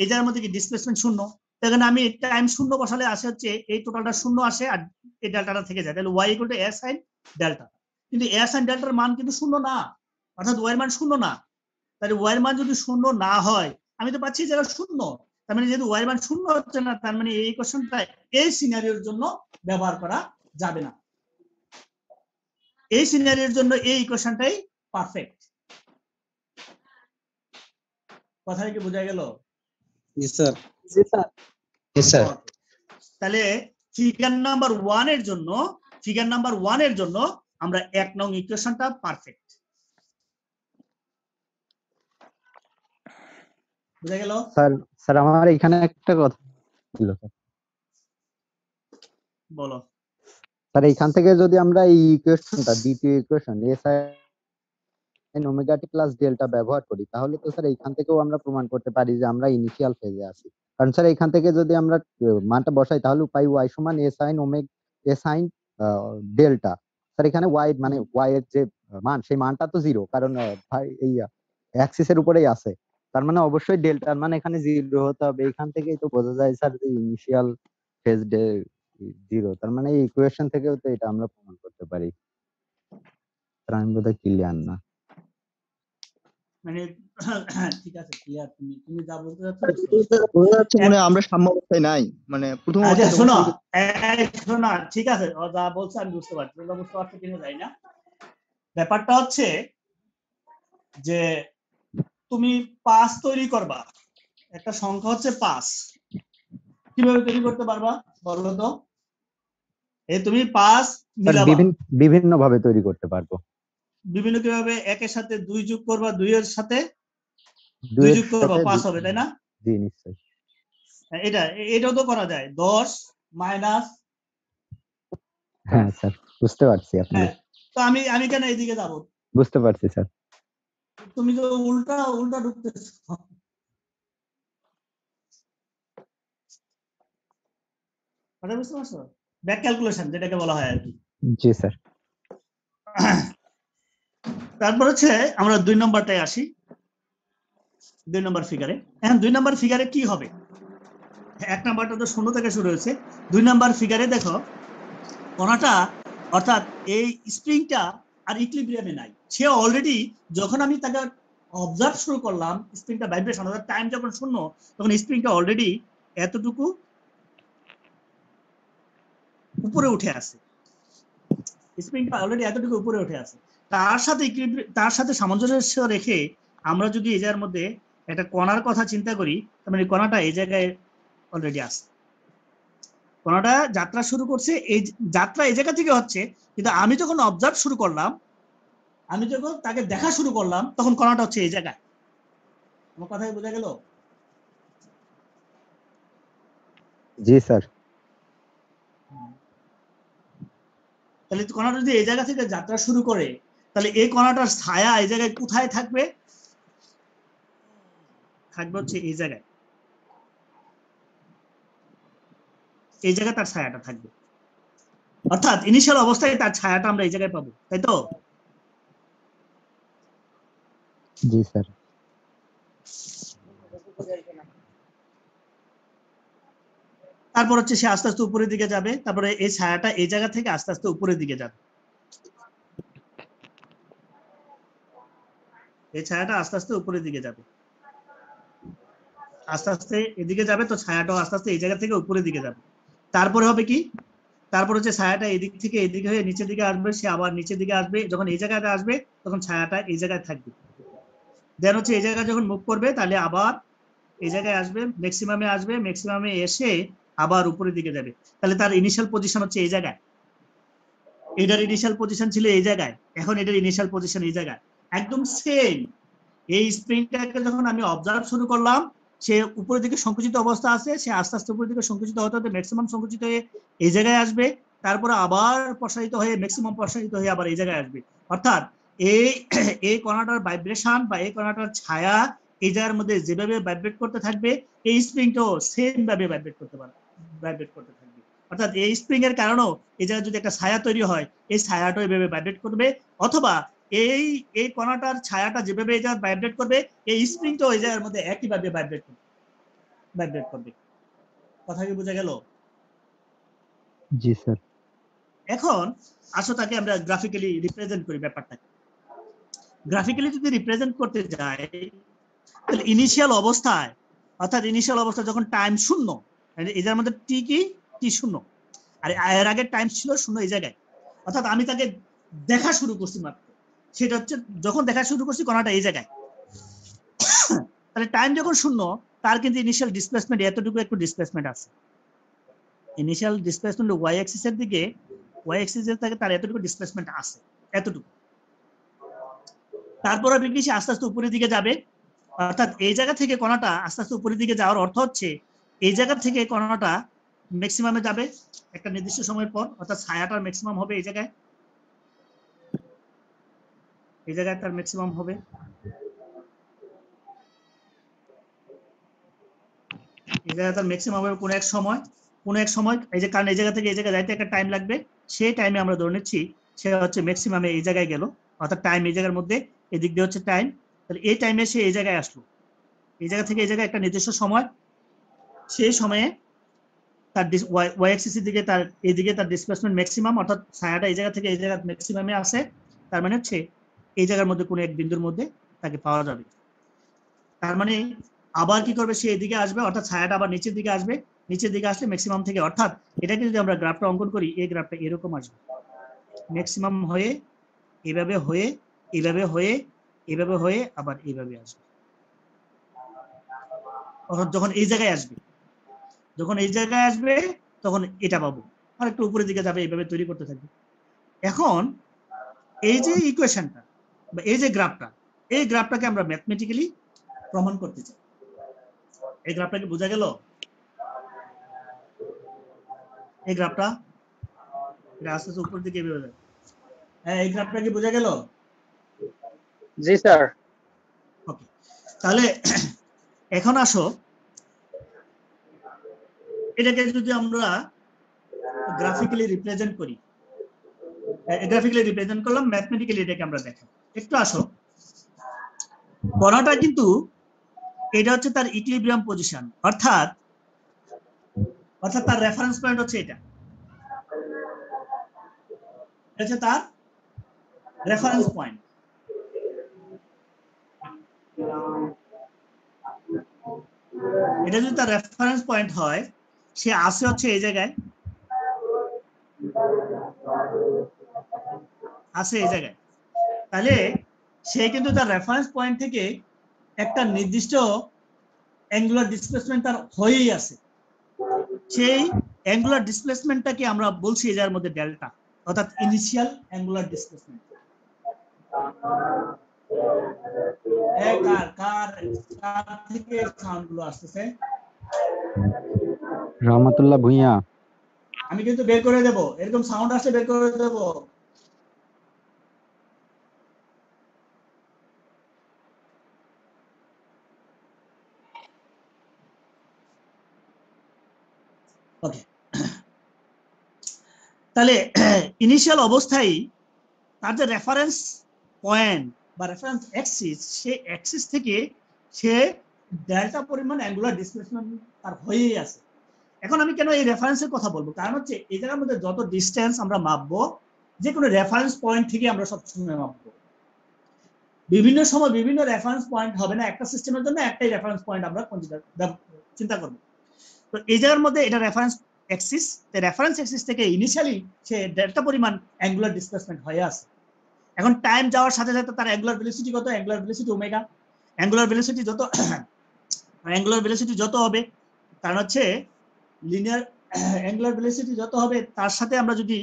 এই জায়গার মধ্যে কি ডিসপ্লেসমেন্ট 0, এখানে আমি টাইম 0 বসালে আসে হচ্ছে এই টোটালটা 0 আসে আর এই ডেল্টাটা থেকে যায়, তাহলে y equal two s sin delta. কিন্তু s sin ডেল্টার মান কিন্তু 0 না, অর্থাৎ y এর মান 0 না। তাহলে y এর মান যদি 0 না হয়, আমি তো পাচ্ছি জায়গা 0, তার মানে যেহেতু y এর মান 0 হচ্ছে না, তার মানে এই কোশ্চেনটা এই সিনারিওর জন্য ব্যবহার করা যাবে না। এই সিনারিওর জন্য এই ইকুয়েশনটাই পারফেক্ট। কথা কি বোঝা গেল? জি স্যার। জি স্যার। জি স্যার। তাহলে ফিগার নাম্বার 1 এর জন্য আমরা 1 নং ইকুয়েশনটা পারফেক্ট। বুঝা গেল? স্যার আমার এখানে একটা কথা ছিল স্যার। বলো স্যার, এইখান থেকে যদি আমরা এই ইকুয়েশনটা, দ্বিতীয় ইকুয়েশন s sin ওমেগা টি প্লাস ডেল্টা ব্যবহার করি, তাহলে তো স্যার এইখান থেকেও আমরা প্রমাণ করতে পারি যে আমরা ইনিশিয়াল ফেজে আছি। কারণ স্যার এইখান থেকে যদি আমরা মানটা বসাই তাহলে পাই y সমান s sin ডেল্টা। স্যার এখানে y মানে y এর যে মান, সেই মানটা তো 0, কারণ এই অ্যাক্সিসের উপরেই আছে, তার মানে অবশ্যই ডেল্টার মান এখানে 0 হতে হবে। এখান থেকেই তো বোঝা যায় স্যার যে ইনিশিয়াল ফেজ জিরো, তার মানে এই ইকুয়েশন থেকেও তো এটা আমরা প্রমাণ করতে পারি। তার আমি বোধহয় ক্লিয়ার না। মানে ঠিক আছে, ক্লিয়ার। তুমি যা বলতে চাচ্ছ বোঝা যাচ্ছে মনে হয় আমরা সাম্য অবস্থায় নাই, মানে প্রথম আচ্ছা অবস্থায় শোনো, যখন শোনো, ঠিক আছে, ও যা বলছে আমি বুঝতে পারছি, তোমরা বুঝতে পারছো কিনা জানি না। ব্যাপারটা হচ্ছে যে তুমি 5 তৈরি করবা, একটা সংখ্যা হচ্ছে 5, কিভাবে তৈরি করতে পারবা বলো তো? এই তুমি 5 মিলাবা, বিভিন্ন ভাবে তৈরি করতে পারবো। বিভিন্ন কিভাবে? একের সাথে 2 যোগ করবা, 2 এর সাথে 2 যোগ করবা, 5 হবে, তাই না? জি নিশ্চয়ই। এটাও তো করা যায়, 10 মাইনাস। হ্যাঁ স্যার, বুঝতে পারছি আপনি। তো আমি কেন এইদিকে যাব? বুঝতে পারছি স্যার। তুমি তো উল্টা ঢুকতেছো। কথা বুঝতে পারছো? ব্যাক ক্যালকুলেশন যেটাকে বলা হয় আর কি। জি স্যার। তারপর হচ্ছে আমরা 2 নম্বরটায় আসি। 2 নম্বর ফিগারে, এখন 2 নম্বর ফিগারে কি হবে? 1 নম্বরটা তো 0 থেকে শুরু হয়েছে। 2 নম্বর ফিগারে দেখো কণাটা, অর্থাৎ এই স্প্রিংটা আর ইকুইলিব্রিয়ামে নাই। সে অলরেডি, যখন আমি তাকে অবজার্ভ শুরু করলাম, স্প্রিংটা ভাইব্রেশন, অর্থাৎ টাইম যখন 0, তখন স্প্রিংটা অলরেডি এতটুকু উপরে উঠে আছে। স্প্রিংটা অলরেডি এতটুকু উপরে উঠে আছে। তার সাথে সামঞ্জস্য রেখে আমরা যদি এই জায়গার মধ্যে একটা কণার কথা চিন্তা করি, তার মানে কণাটা এই জায়গায় অলরেডি আছে। কণাটা যাত্রা শুরু করছে, এই যাত্রা এই জায়গা থেকে হচ্ছে, কিন্তু আমি যখন অবজার্ভ শুরু করলাম, আমি যখন তাকে দেখা শুরু করলাম, তখন কণাটা হচ্ছে এই জায়গায়। আমার কথাই বোঝা গেল? জি স্যার। তাহলে কণাটা যদি এই জায়গা থেকে যাত্রা শুরু করে, তাহলে এই কণাটার ছায়া এই জায়গায় কোথায় থাকবে? থাকবে হচ্ছে এই জায়গায়। এই জায়গায় তার ছায়াটা থাকবে, অর্থাৎ ইনিশিয়াল অবস্থায় তার ছায়াটা আমরা এই জায়গায় পাবো, তাই তো? জি স্যার। তারপর হচ্ছে সে আস্তে আস্তে উপরের দিকে যাবে, তারপরে এই ছায়াটা এই জায়গা থেকে আস্তে আস্তে উপরের দিকে যাবে। এই ছায়াটা আস্তে আস্তে উপরের দিকে যাবে, আস্তে আস্তে এদিকে যাবে, তো ছায়াটাও আস্তে আস্তে এই জায়গা থেকে উপরের দিকে যাবে। তারপরে হবে কি? তারপর হচ্ছে ছায়াটা এদিক থেকে এদিকে হয়ে নিচের দিকে আসবে, সে আবার নিচের দিকে আসবে, যখন এই জায়গাটা আসবে তখন ছায়াটা এই জায়গায় থাকবে। দেন হচ্ছে এই জায়গায় যখন মুভ করবে, তাহলে আবার এই জায়গায় আসবে, ম্যাক্সিমামে আসবে, ম্যাক্সিমামে এসে আবার উপরের দিকে যাবে। তাহলে তার ইনিশিয়াল পজিশন হচ্ছে এই জায়গায়। এটার ইনিশিয়াল পজিশন ছিল এই জায়গায়, এখন এটার ইনিশিয়াল পজিশন এই জায়গায়, একদম সেম। এই স্প্রিংটাকে যখন আমি অবজার্ভ শুরু করলাম, সে উপরের দিকে সংকুচিত অবস্থা আছে, সে আস্তে আস্তে উপরের দিকে সংকুচিত হতে হতে ম্যাক্সিমাম সংকুচিত হয়ে এই জায়গায় আসবে, তারপরে আবার প্রসারিত হয়ে ম্যাক্সিমাম প্রসারিত হয়ে আবার এই জায়গায় আসবে। অর্থাৎ এই কণাটার ভাইব্রেশন বা এই কণাটার ছায়া এই জায়গার মধ্যে যেভাবে ভাইব্রেট করতে থাকবে, এই স্প্রিংটাও সেম ভাবে ভাইব্রেট করতে থাকবে। অর্থাৎ এই স্প্রিং এর কারণেও এই জায়গায় যদি একটা ছায়া তৈরি হয়, এই ছায়াটা এইভাবে ভাইব্রেট করবে, অথবা এই কণাটার ছায়াটা যেভাবে এই জায়গায় ভাইব্রেট করবে, এই স্প্রিংটাও এই জায়গার মধ্যে একইভাবে ভাইব্রেট করবে। কথা কি বোঝা গেল? জি স্যার। এখন আসো তাকে আমরা গ্রাফিক্যালি রিপ্রেজেন্ট করি ব্যাপারটাকে। গ্রাফিক্যালি যদি রিপ্রেজেন্ট করতে যাই, তাহলে ইনিশিয়াল অবস্থায়, অর্থাৎ ইনিশিয়াল অবস্থা যখন টাইম 0, এই জায়গার মধ্যে টি কি? টি 0, আর এর আগে টাইম ছিল 0 এই জায়গায়। অর্থাৎ আমি তাকে দেখা শুরু করছি মাত্র, সেটা হচ্ছে যখন দেখা শুরু করছি কণাটা এই জায়গায়। তাহলে টাইম যখন 0, তার কিন্তু ইনিশিয়াল ডিসপ্লেসমেন্ট এতটুকু একটু ডিসপ্লেসমেন্ট আছে। ইনিশিয়াল ডিসপ্লেসমেন্ট ওয়াই অ্যাক্সিসের দিকে, ওয়াই অ্যাক্সিসের থেকে তার এতটুকু ডিসপ্লেসমেন্ট আছে, এতটুকু। তারপরে সে আস্তে আস্তে উপরের দিকে যাবে, অর্থাৎ এই জায়গা থেকে কণাটা আস্তে আস্তে উপরের দিকে যাওয়ার অর্থ হচ্ছে এই জায়গা থেকে কণাটা ম্যাক্সিমামে যাবে একটা নির্দিষ্ট সময়ের পর, অর্থাৎ ছায়াটার ম্যাক্সিমাম হবে এই জায়গায়, এই জায়গায় তার ম্যাক্সিমাম হবে। এই জায়গায় তার ম্যাক্সিমাম হবে কোনো এক সময়, এই যে কারণ এই জায়গা থেকে এই জায়গায় যাইতে একটা টাইম লাগবে, সেই টাইমে আমরা ধরে নিচ্ছি সে হচ্ছে ম্যাক্সিমামে এই জায়গায় গেল, অর্থাৎ টাইম এই জায়গার মধ্যে, এদিক দিয়ে হচ্ছে টাইম। তাহলে এই টাইমে সে এই জায়গায় আসলো, এই জায়গা থেকে এই জায়গায় একটা নির্দিষ্ট সময়, সেই সময়ে তার ওয়াই অ্যাক্সিসের দিকে তার এইদিকে তার ডিসপ্লেসমেন্ট ম্যাক্সিমাম, অর্থাৎ ছায়াটা এই জায়গা থেকে এই জায়গা ম্যাক্সিমামে আছে, তার মানে হচ্ছে এই জায়গার মধ্যে কোনো এক বিন্দুর মধ্যে তাকে পাওয়া যাবে। তার মানে আবার কি করবে, সে এদিকে আসবে, অর্থাৎ ছায়াটা আবার নিচের দিকে আসবে, নিচের দিকে আসলে ম্যাক্সিমাম থেকে, অর্থাৎ এটাকে যদি আমরা গ্রাফটা অঙ্কন করি, এই গ্রাফটা এরকম আসবে, ম্যাক্সিমাম হয়ে এভাবে হয়ে এভাবে হয়ে এভাবে হয়ে আবার এইভাবে আসবে। অর্থাৎ যখন এই জায়গায় আসবে, যখন এই জায়গায় আসবে তখন এটা পাবো, আর একটু উপরের দিকে যাবে, এইভাবে তৈরি করতে থাকবে। এখন এই যে ইকুয়েশনটা বা এই যে গ্রাফটা, এই গ্রাফটাকে আমরা ম্যাথমেটিক্যালি প্রমাণ করতে চাই। এই গ্রাফটাকে বোঝা গেল? এই গ্রাফটা এটা আস্তে আস্তে উপর দিকে বেরো যায়। হ্যাঁ, এই গ্রাফটা কি বোঝা গেল? জি স্যার। ওকে, তাহলে এখন আসো, এটাকে যদি আমরা গ্রাফিক্যালি রিপ্রেজেন্ট করি, গ্রাফিক্যালি রিপ্রেজেন্ট করলাম, ম্যাথমেটিক্যালি এটাকে আমরা দেখাই। একটু আসো, কণাটা কিন্তু এটা হচ্ছে তার ইকুইলিব্রিয়াম পজিশন, অর্থাৎ তার রেফারেন্স পয়েন্ট হচ্ছে এটা, হচ্ছে তার রেফারেন্স পয়েন্ট। এটা যদি তার রেফারেন্স পয়েন্ট হয়, সে আসে হচ্ছে এই জায়গায়, আসে এই জায়গায়, তাহলে সে কিন্তু তার রেফারেন্স পয়েন্ট থেকে একটা নির্দিষ্ট অ্যাঙ্গুলার ডিসপ্লেসমেন্ট তার হয়েই আছে। সেই অ্যাঙ্গুলার ডিসপ্লেসমেন্টটাকে আমরা বলছি এর মধ্যে ডেল্টা, অর্থাৎ ইনিশিয়াল অ্যাঙ্গুলার ডিসপ্লেসমেন্ট। কার থেকে সাউন্ডগুলো আসতেছে? রহমতুল্লাহ ভুঁইয়া। আমি কিন্তু বের করে দেব, এরকম সাউন্ড আসলে বের করে দেব। ওকে, তাহলে ইনিশিয়াল অবস্থায় তার যে রেফারেন্স পয়েন্ট বা রেফারেন্স অ্যাক্সিস, সেই অ্যাক্সিস থেকে সে ডেল্টা পরিমাণ অ্যাঙ্গুলার ডিসপ্লেসমেন্ট তার হয়েই আছে। এখন আমি কেন এই রেফারেন্সের কথা বলবো, কারণ হচ্ছে এই জায়গার মধ্যে যত ডিস্টেন্স আমরা মাপবো, যে কোনো রেফারেন্স পয়েন্ট থেকে আমরা সবসময় মাপবো। বিভিন্ন সময় বিভিন্ন রেফারেন্স পয়েন্ট হবে না, একটা সিস্টেমের জন্য একটাই রেফারেন্স পয়েন্ট আমরা চিন্তা করবো। তো এই জায়গার মধ্যে এটা রেফারেন্স অ্যাক্সিস, রেফারেন্স অ্যাক্সিস থেকে ইনিশিয়ালি সে ডেল্টা পরিমাণ অ্যাঙ্গুলার ডিসপ্লেসমেন্ট হয়ে আছে। এখন টাইম যাওয়ার সাথে সাথে তার অ্যাঙ্গুলার ভেলোসিটি কত? Angular velocity omega. Angular velocity যত হবে, কারণ হচ্ছে লিনিয়ার অ্যাঙ্গুলার ভেলোসিটি যত হবে, তার সাথে আমরা যদি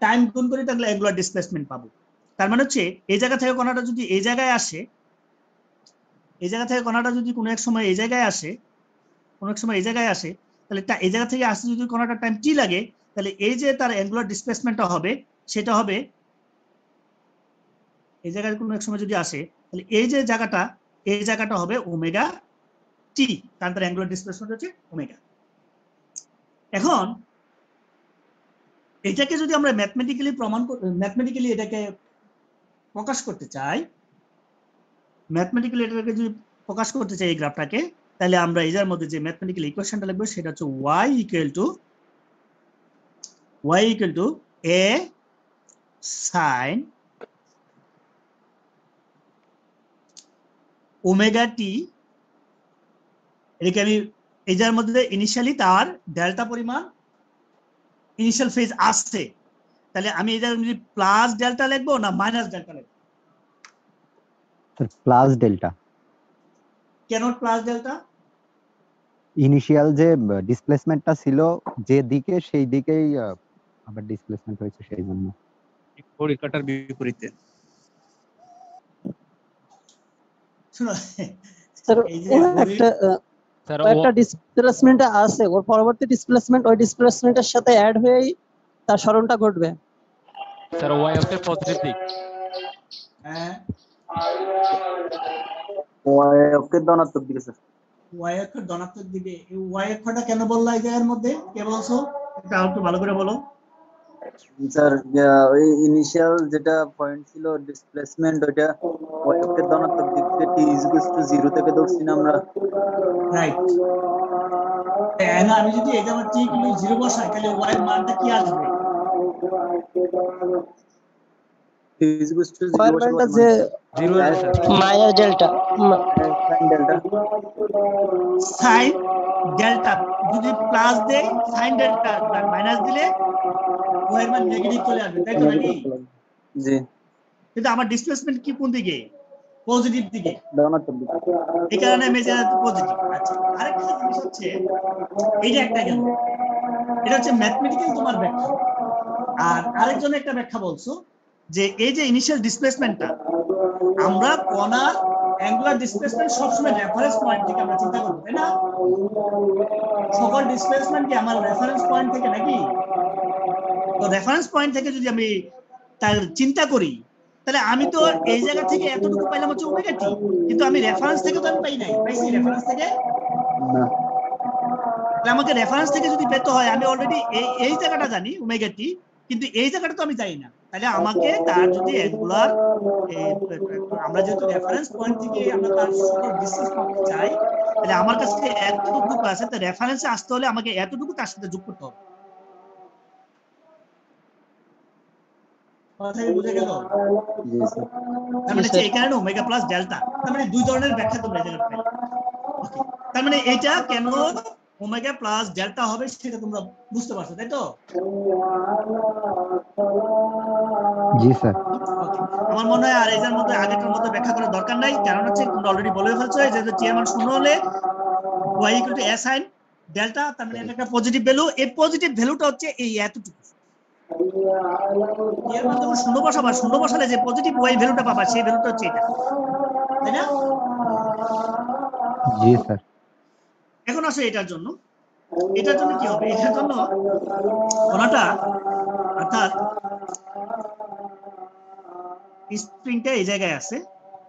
টাইম গুণ করি তাহলে অ্যাঙ্গুলার ডিসপ্লেসমেন্ট পাবো। তার মানে হচ্ছে এই জায়গা থেকে কণাটা যদি এই জায়গায় আসে, এই জায়গা থেকে কণাটা যদি কোনো এক সময় এই জায়গায় আসে, কোনো এক সময় এই জায়গায় আসে, তাহলে এই জায়গা থেকে আসতে যদি কণাটা টাইম টি লাগে, তাহলে এই যে তার অ্যাঙ্গুলার ডিসপ্লেসমেন্টটা হবে, সেটা হবে এই জায়গায় কোনো এক সময় যদি আসে, তাহলে এই যে জায়গাটা, এই জায়গাটা হবে ওমেগা টি, কারণ তার অ্যাঙ্গুলার ডিসপ্লেসমেন্ট হচ্ছে ওমেগা। এখন এটাকে যদি আমরা ম্যাথমেটিক্যালি এটাকে প্রকাশ করতে চাই, এই গ্রাফটাকে, তাহলে আমরা এর মধ্যে যে ম্যাথমেটিক্যাল ইকুয়েশনটা লিখবো সেটা হচ্ছে y equal to a sin omega t. এটাকে আমি এই যার মধ্যে ইনিশিয়ালি তার ডেল্টা পরিমাণ ইনিশিয়াল ফেজ আসছে, তাহলে আমি এটা প্লাস ডেল্টা লিখবো না মাইনাস ডেল্টা লিখবো? Plus delta. কেন প্লাস ডেল্টা? ইনিশিয়াল যে ডিসপ্লেসমেন্টটা ছিল যে দিকে, সেই দিকেই আবার ডিসপ্লেসমেন্ট হয়েছে, সেই জন্য। ঘড়ির কাঁটার বিপরীতে। শুনো, স্যার একটা ডিসপ্লেসমেন্ট আছে, ওর পরবর্তী ডিসপ্লেসমেন্ট ওই ডিসপ্লেসমেন্টের সাথে অ্যাড হয়েই তার সরণটা ঘটবে। স্যার ওয়াই অক্ষের পজিটিভ দিক। হ্যাঁ, ওয়াই অক্ষের ধনাত্মক দিকে স্যার। ওয়াই অক্ষের ধনাত্মক দিকে। এই ওয়াই অক্ষটা কেন বললা এই জায়গার মধ্যে, কে বলছো? এটা একটু ভালো করে বলো স্যার। ওই ইনিশিয়াল যেটা পয়েন্ট ছিল ডিসপ্লেসমেন্ট, ওটা ওয়াই অক্ষের ধনাত্মক দিক থেকে t = 0 থেকে ধরছি না আমরা। রাইট। না আমি যদি এটা আমার ঠিক 0 বসাই তাহলে y এর মানটা কি আসবে? রিকোয়ারমেন্টটা যে মাইনাস ডেল্টা সাইন ডেল্টা যদি প্লাস দেই সাইন ডেল্টা মাইনাস দিলে y এর মান নেগেটিভ চলে আসবে, তাই তো নাকি? জি। কিন্তু আমার ডিসপ্লেসমেন্ট কি কোন দিকে? পজিটিভ দিকে। ধনাত্মক দিকে। এই কারণে আমি যে পজিটিভ। আচ্ছা, আরেকটা জিনিস হচ্ছে এই যে একটা গেল, এটা হচ্ছে ম্যাথমেটিক্যাল তোমার ব্যাখ্যা। আর আরেকজন একটা ব্যাখ্যা বলছো যে এই যে ইনিশিয়াল ডিসপ্লেসমেন্টটা আমরা কণার অ্যাঙ্গুলার ডিসপ্লেসমেন্ট সবসময় রেফারেন্স পয়েন্ট থেকে আমরা চিন্তা করব, তাই না? সকল ডিসপ্লেসমেন্ট কি আমার রেফারেন্স পয়েন্ট থেকে নাকি? তো রেফারেন্স পয়েন্ট থেকে যদি আমি তার চিন্তা করি তাহলে আমি তো এই জায়গা থেকে এতটুকু পাইলাম হচ্ছে ওমেগা টি, কিন্তু আমি রেফারেন্স থেকে তো আমি পাই নাই, পাইছি রেফারেন্স থেকে না। তাহলে আমাকে রেফারেন্স থেকে যদি পেতে হয় আমি অলরেডি এই জায়গাটা জানি ওমেগা টি, কিন্তু এই জায়গাটা তো আমি জানি না। তাহলে আমাকে তার যদি অ্যাঙ্গুলার আমরা যেহেতু রেফারেন্স পয়েন্ট থেকে আমরা তার সকল ডিসটেন্স মাপতে চাই, তাহলে আমার কাছে এতটুকু আছে, তো রেফারেন্সে আসতে হলে আমাকে এতটুকু তার সাথে যোগ করতে হবে। কথা কি বুঝে গেল? তার মানে এই কারণে ওমেগা প্লাস ডেল্টা, তার মানে দুই ধরনের ব্যাখ্যা তোমরা এই জায়গায় পেলে। ওকে, তার মানে এটা কেন ওমেগা প্লাস ডেল্টা হবে সেটা তোমরা বুঝতে পারছো, তাই তো? জি স্যার। আমার মনে হয় আর এটার মধ্যে আগেটার মধ্যে ব্যাখ্যা করার দরকার নাই, কারণ হচ্ছে তোমরা অলরেডি বলে ফেলছো যে টি এর মান 0 হলে y = a sin ডেল্টা, তার মানে এটা একটা পজিটিভ ভ্যালু। এই পজিটিভ ভ্যালুটা হচ্ছে এই এতটুকু। এর মান যখন 0 বসাবা, 0 বসালে যে পজিটিভ y ভ্যালুটা পাবা সেই ভ্যালুটা হচ্ছে এটা, তাই না? জি স্যার। এখন আসো এটার জন্য কি হবে? এটার জন্য কণাটা অর্থাৎ স্প্রিংটা এই জায়গায় আছে,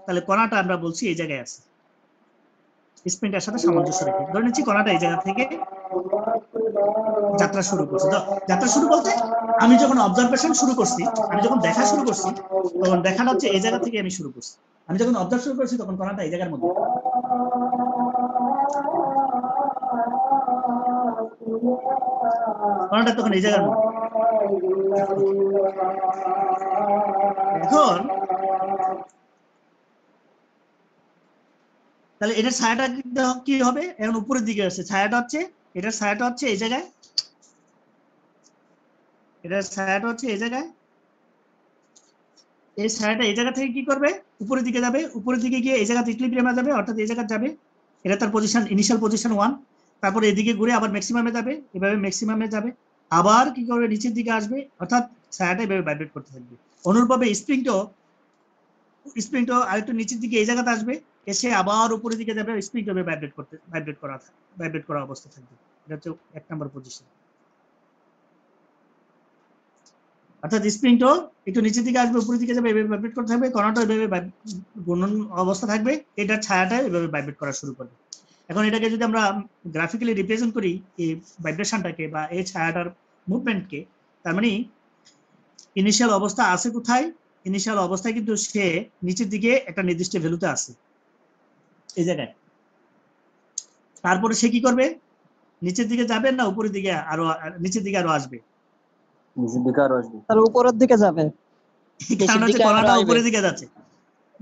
তাহলে কণাটা আমরা বলছি এই জায়গায় আছে, স্প্রিংটার সাথে সামঞ্জস্য রেখে ধরে নিচ্ছি কণাটা এই জায়গা থেকে যাত্রা শুরু করছে। যাত্রা শুরু বলতে আমি যখন অবজারভেশন শুরু করছি, আমি যখন দেখা শুরু করছি, তখন দেখাটা হচ্ছে এই জায়গা থেকে আমি শুরু করছি। আমি যখন অবজার্ভ শুরু করছি তখন কণাটা এই জায়গার মধ্যে, কণাটা তখন এই জায়গার মধ্যে। এখন তাহলে এটার ছায়াটা কি হবে? এখন উপরের দিকে আসছে, ছায়াটা হচ্ছে এটার ছায়াটা হচ্ছে এই জায়গায়, এটার ছায়াটা হচ্ছে এই জায়গায়। এই ছায়াটা এই জায়গা থেকে কি করবে? উপরের দিকে যাবে, উপরের দিকে গিয়ে এই জায়গাতে ইকুইলিব্রিয়ামে যাবে, অর্থাৎ এই জায়গা যাবে, এটা তার পজিশন, ইনিশিয়াল পজিশন 1। তারপরে এদিকে ঘুরে আবার ম্যাক্সিমামে যাবে, এভাবে ম্যাক্সিমামে যাবে, আবার কি করবে? নিচের দিকে আসবে, অর্থাৎ ছায়াটা এভাবে ভাইব্রেট করতে থাকবে। অনুরূপভাবে স্প্রিংটাও আরেকটু নিচের দিকে এই জায়গাতে আসবে, এসে আবার উপরের দিকে যাবে, স্প্রিংটা ভাইব্রেট করা অবস্থা থাকবে। এটা হচ্ছে 1 নম্বর পজিশন। অর্থাৎ স্প্রিংটাও একটু নিচের দিকে আসবে, উপরের দিকে যাবে, এভাবে ভাইব্রেট করতে থাকবে, কণাটা এভাবে ঘূর্ণন অবস্থা থাকবে, এটার ছায়াটা এভাবে ভাইব্রেট করা শুরু করবে। এখন এটাকে যদি আমরা গ্রাফিক্যালি রিপ্রেজেন্ট করি এই ভাইব্রেশনটাকে বা এই ছায়াটার মুভমেন্টকে, তার মানে ইনিশিয়াল অবস্থা আছে কোথায়? ইনিশিয়াল অবস্থায় কিন্তু সে নিচের দিকে একটা নির্দিষ্ট ভ্যালুতে আছে এই জায়গায়। তারপরে সে কি করবে? নিচের দিকে যাবে না উপরের দিকে আরো নিচের দিকে আরো আসবে? নিচের দিকে আরো আসবে। তার উপরের দিকে যাবে, কারণ হচ্ছে কণাটা উপরের দিকে যাচ্ছে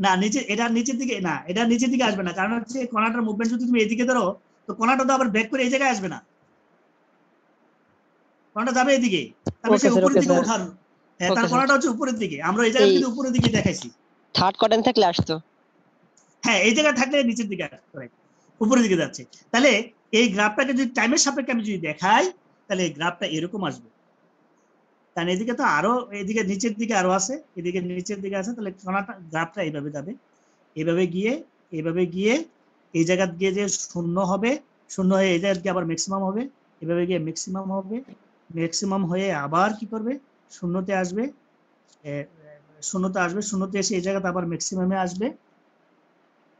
না, এটা নিচের দিকে না, এটা নিচের দিকে আসবে না, কারণ হচ্ছে কণাটার মুভমেন্ট যদি তুমি এদিকে ধরো তো কণাটা তো আবার ব্যাক করে এই জায়গায় আসবে না, কণাটা যাবে এদিকে, তাহলে সে উপরের দিকে ওঠার, হ্যাঁ তার কণাটা হচ্ছে উপরের দিকে। আমরা এই জায়গায় কিন্তু উপরের দিকে দেখাইছি, থার্ড কোয়াড্রেন্ট থাকলে আসতো, হ্যাঁ এই জায়গায় থাকলে নিচের দিকে উপরের দিকে যাচ্ছে। তাহলে এই গ্রাফটাকে যদি টাইমের সাপেক্ষে আমি যদি দেখাই তাহলে এই গ্রাফটা এরকম আসবে, কারণ এদিকে তো আরো এদিকে নিচের দিকে আরো আছে, এদিকে নিচের দিকে আছে, তাহলে কণাটা গ্রাফটা এইভাবে যাবে, এইভাবে গিয়ে এই জায়গা গিয়ে যে শূন্য হবে, শূন্য হয়ে এই জায়গা গিয়ে আবার ম্যাক্সিমাম হবে, এভাবে গিয়ে ম্যাক্সিমাম হবে, ম্যাক্সিমাম হয়ে আবার কি করবে? শূন্যতে আসবে, শূন্যতে এসে এই জায়গাতে আবার ম্যাক্সিমামে আসবে,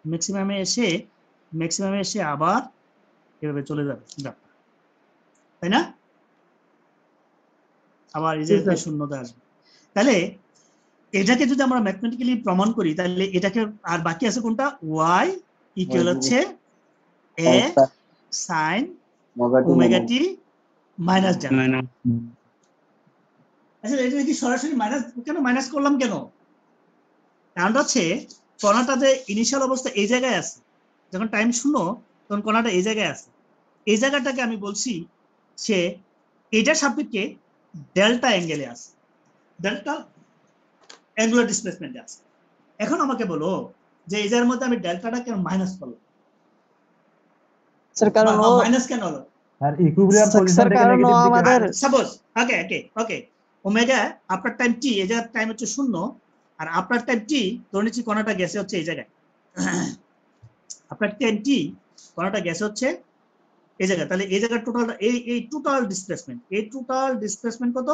ম্যাক্সিমামে এসে আবার এভাবে চলে যাবে গ্রাফটা, তাই না? আবার এই জায়গায় শূন্যতে আসবে। তাহলে এটাকে যদি আমরা ম্যাথমেটিক্যালি প্রমাণ করি তাহলে এটাকে আর বাকি আছে কোনটা? y ইকুয়াল হচ্ছে a sin omega T minus delta. আচ্ছা এটা কি সরাসরি মাইনাস কেন মাইনাস করলাম কেন? কারণটা হচ্ছে কণাটাতে ইনিশিয়াল অবস্থা এই জায়গায় আছে, যখন টাইম 0 তখন কণাটা এই জায়গায় আছে। এই জায়গাটাকে আমি বলছি সে এটার সাপেক্ষে ডেল্টা অ্যাঙ্গেলে আছে, ডেল্টা অ্যাঙ্গুলার ডিসপ্লেসমেন্টে আছে। এখন আমাকে বলো যে এই জায়গার মধ্যে আমি ডেল্টাটা কেন মাইনাস করলাম? স্যার কারণ ও মাইনাস কেন হলো? স্যার ইকুইলিব্রিয়াম পজিশন স্যার থেকে কারণ ও নেগেটিভ দিকে আমাদের সাপোজ ওকে ওমেগা আপনার টাইম টি, এই জায়গার টাইম হচ্ছে 0 আর আপনার টাইম টি ধরে নিচ্ছি কণাটা গেছে হচ্ছে এই জায়গায়, আপনার টাইম টি কণাটা গেছে হচ্ছে এই জায়গায়, তাহলে এই জায়গার টোটাল এই টোটাল ডিসপ্লেসমেন্ট কত?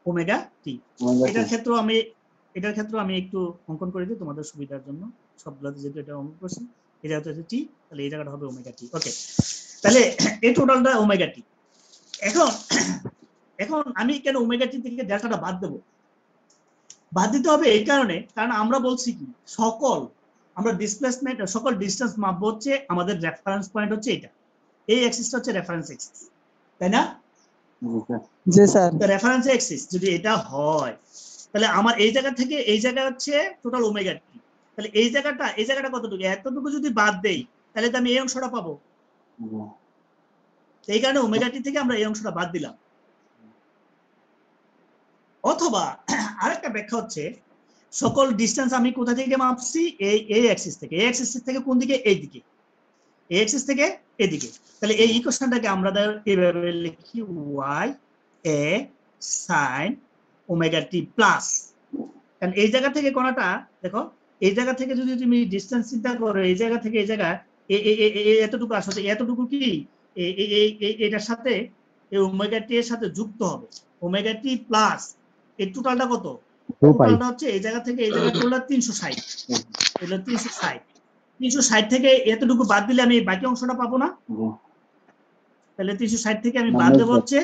Omega t. এটার ক্ষেত্রে আমি একটু অঙ্কন করে দিই তোমাদের সুবিধার জন্য, সবগুলোতে যেহেতু এটা অঙ্কন করছি, এই জায়গাটা হচ্ছে টি, তাহলে এই জায়গাটা হবে ওমেগা টি। ওকে, তাহলে এই টোটালটা ওমেগা টি। এখন আমি কেন ওমেগা টি থেকে ডেল্টাটা বাদ দেব? বাদ দিতে হবে এই কারণে, কারণ আমরা বলছি কি আমরা ডিসপ্লেসমেন্ট সকল ডিসটেন্স মাপবো হচ্ছে আমাদের রেফারেন্স পয়েন্ট হচ্ছে এটা, এই অ্যাক্সিসটা হচ্ছে রেফারেন্স অ্যাক্সিস, তাই না? জি স্যার। তো রেফারেন্স অ্যাক্সিস যদি এটা হয় তাহলে আমার এই জায়গা থেকে এই জায়গা হচ্ছে টোটাল ওমেগা টি, তাহলে এই জায়গাটা কতটুকু? এতটুকু যদি বাদ দেই তাহলে তো আমি এই অংশটা পাবো, এই কারণে ওমেগা টি থেকে আমরা এই অংশটা বাদ দিলাম। অথবা আরেকটা ব্যাখ্যা হচ্ছে সকল ডিসটেন্স আমি কোথা থেকে মাপছি? এই অ্যাক্সিস থেকে। এই অ্যাক্সিস থেকে কোন দিকে? এই দিকে, এই অ্যাক্সিস থেকে এদিকে। তাহলে এই ইকুয়েশনটাকে আমরা এইভাবে লিখি y a sin omega T plus, কারণ এই জায়গা থেকে কোণাটা দেখো, এই জায়গা থেকে যদি তুমি ডিসটেন্স চিন্তা করো, এই জায়গা থেকে এই জায়গা এতটুকু আসলে এতটুকু কি এটার সাথে এই ওমেগা টি এর সাথে যুক্ত হবে, ওমেগা টি প্লাস এই টোটালটা কত? টোটালটা হচ্ছে এই জায়গা থেকে এই জায়গা করলে 360, এগুলো 360 থেকে এতটুকু বাদ দিলে আমি বাকি অংশটা পাবো না? তাহলে 360 থেকে আমি বাদ দেব হচ্ছে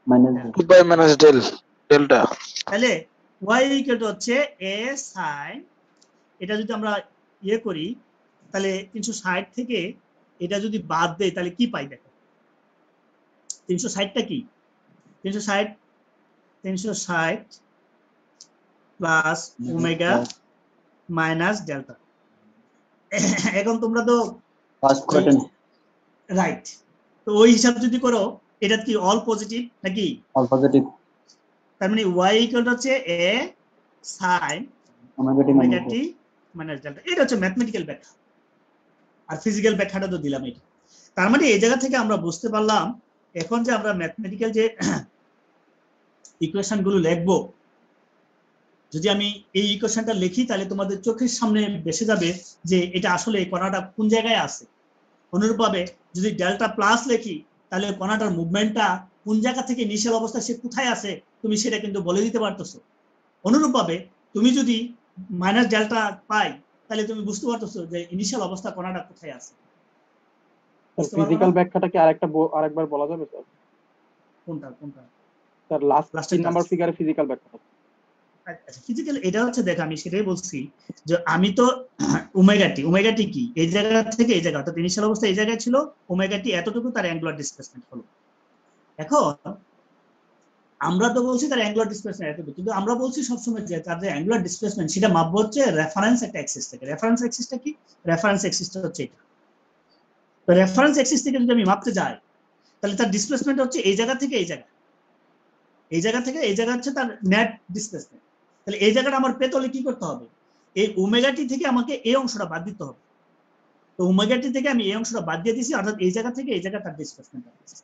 মাইনাস ডেল্টা, তাহলে y ইকুয়াল টু হচ্ছে a sin, এটা যদি আমরা করি তাহলে 360 থেকে এটা যদি বাদ দেই তাহলে কি পাই? দেখো 360টা কি? 360 প্লাস ওমেগা মাইনাস ডেল্টা। এখন তোমরা তো রাইট, তো ওই হিসাব যদি করো এটা কি অল পজিটিভ নাকি? অল পজিটিভ, তার মানে y ইকুয়াল টু হচ্ছে a sin omega T minus delta. এটা হচ্ছে ম্যাথমেটিক্যাল ব্যাখ্যা, আর ফিজিক্যাল ব্যাখ্যাটা তো দিলাম এটা। তার মানে এই জায়গা থেকে আমরা বুঝতে পারলাম এখন যে আমরা ম্যাথমেটিক্যাল যে ইকুয়েশন গুলো লিখবো, যদি আমি এই ইকুয়েশনটা লিখি তাহলে তোমাদের চোখের সামনে ভেসে যাবে যে এটা আসলে কণাটা কোন জায়গায় আছে। অনুরূপভাবে যদি ডেল্টা প্লাস লিখি তাহলে কণাটার মুভমেন্টটা কোন জায়গা থেকে ইনিশিয়াল অবস্থা সে কোথায় আছে তুমি সেটা কিন্তু বলে দিতে পারতেছো। অনুরূপভাবে তুমি যদি মাইনাস ডেল্টা পাই তাহলে তুমি বুঝতে পারতেছো যে ইনিশিয়াল অবস্থা কণাটা কোথায় আছে। ফিজিক্যাল ব্যাখ্যাটা কি আরেকবার বলা যাবে স্যার? কোনটা স্যার লাস্ট 3 নাম্বার ফিগারে ফিজিক্যাল ব্যাখ্যাটা। আচ্ছা ফিজিক্যাল এটা হচ্ছে দেখো আমি সেটাই বলছি যে আমি তো ওমেগা টি কি এই জায়গা থেকে এই জায়গা, অর্থাৎ ইনিশিয়াল অবস্থা এই জায়গায় ছিল, ওমেগা টি এতটুকু তার অ্যাঙ্গুলার ডিসপ্লেসমেন্ট হলো। এখন আমরা তো বলছি তার অ্যাঙ্গুলার ডিসপ্লেসমেন্ট এতটুকু, কিন্তু আমরা বলছি সবসময় যে তার যে অ্যাঙ্গুলার ডিসপ্লেসমেন্ট সেটা মাপবো হচ্ছে রেফারেন্স একটা অ্যাক্সিস থেকে। রেফারেন্স অ্যাক্সিসটা কি? রেফারেন্স অ্যাক্সিসটা হচ্ছে এটা। তো রেফারেন্স অ্যাক্সিস থেকে যদি আমি মাপতে যাই তাহলে তার ডিসপ্লেসমেন্ট হচ্ছে এই জায়গা থেকে এই জায়গা, এই জায়গা থেকে এই জায়গা হচ্ছে তার নেট ডিসপ্লেসমেন্ট। তাহলে এই জায়গাটা আমার পেতে হলে কি করতে হবে? এই ওমেগা টি থেকে আমাকে এই অংশটা বাদ দিতে হবে। তো ওমেগা টি থেকে আমি এই অংশটা বাদ দিয়ে দিয়েছি, অর্থাৎ এই জায়গা থেকে এই জায়গা তার ডিসপ্লেসমেন্ট আছে।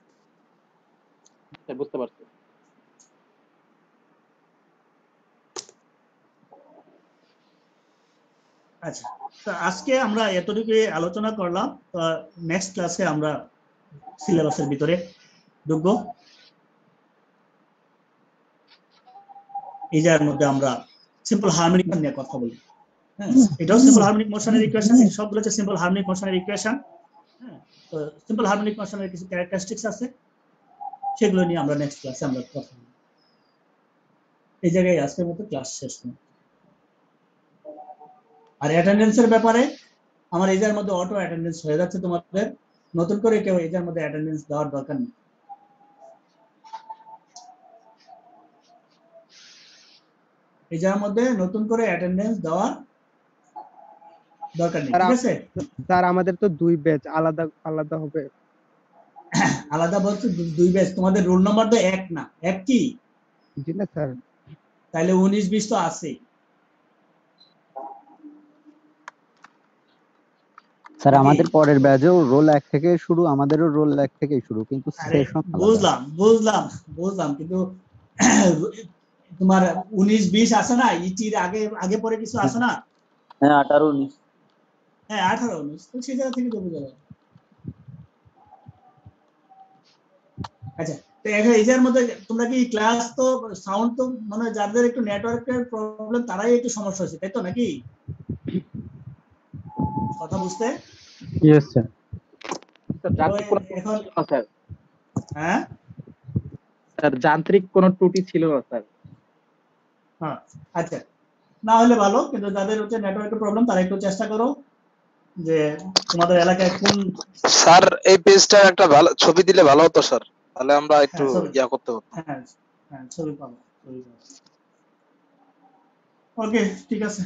বুঝতে পারছি। আচ্ছা, তো আজকে আমরা এতটুকু আলোচনা করলাম। নেক্সট ক্লাসে আমরা সিলেবাসের ভিতরে ঢুকবো। এই যার মধ্যে আমরা সিম্পল হারমোনিক নিয়ে কথা বলি। হ্যাঁ, এটাও সিম্পল হারমোনিক মোশনের ইকুয়েশন, সবগুলো হচ্ছে সিম্পল হারমোনিক মোশনের ইকুয়েশন। হ্যাঁ, তো সিম্পল হারমোনিক মোশনের কিছু ক্যারেক্টারিস্টিক্স আছে, সেগুলো নিয়ে আমরা নেক্সট ক্লাসে আমরা কথা বলবো। এই জায়গায় আজকের মতো ক্লাস শেষ করব। আর অ্যাটেন্ডেন্সের ব্যাপারে আমার এই যার মধ্যে অটো অ্যাটেন্ডেন্স হয়ে যাচ্ছে তোমাদের, নতুন করে কেউ এটার মধ্যে অ্যাটেন্ডেন্স দেওয়ার দরকার নেই। এটার মধ্যে নতুন করে অ্যাটেন্ডেন্স দেওয়ার দরকার নেই, ঠিক আছে? স্যার আমাদের তো 2 ব্যাচ, আলাদা আলাদা হবে। আলাদা বলতে 2 ব্যাচ, তোমাদের রোল নাম্বার তো এক না, এক কি? জি না স্যার। তাহলে 19-20 তো আছেই। স্যার আমাদের পরের ব্যাচেও রোল 1 থেকে শুরু, আমাদেরও রোল 1 থেকেই শুরু, কিন্তু সেশন আলাদা। বুঝলাম কিন্তু তোমার 19-20 আছে না, ইটির আগে পরে কিছু আছে না? হ্যাঁ 18-19। হ্যাঁ 18-19, তো সেই জায়গা থেকে তো বোঝা যায়। আচ্ছা, তো এখন এটার মধ্যে তোমরা কি ক্লাস তো সাউন্ড তো মানে যাদের একটু নেটওয়ার্কের প্রবলেম তারাই একটু সমস্যা হচ্ছে, তাই তো নাকি? কথা বুঝতে? Yes sir. এখন স্যার হ্যাঁ স্যার যান্ত্রিক কোনো ত্রুটি ছিল না স্যার। হ্যাঁ আচ্ছা, না হলে ভালো, কিন্তু যাদের হচ্ছে নেটওয়ার্কের প্রবলেম তারা একটু চেষ্টা করো যে তোমাদের এলাকায় কোন। স্যার এই পেজটার একটা ভালো ছবি দিলে ভালো হতো স্যার, তাহলে আমরা একটু ইয়া করতে পারতাম। হ্যাঁ ছবি পাবো। ওকে ঠিক আছে।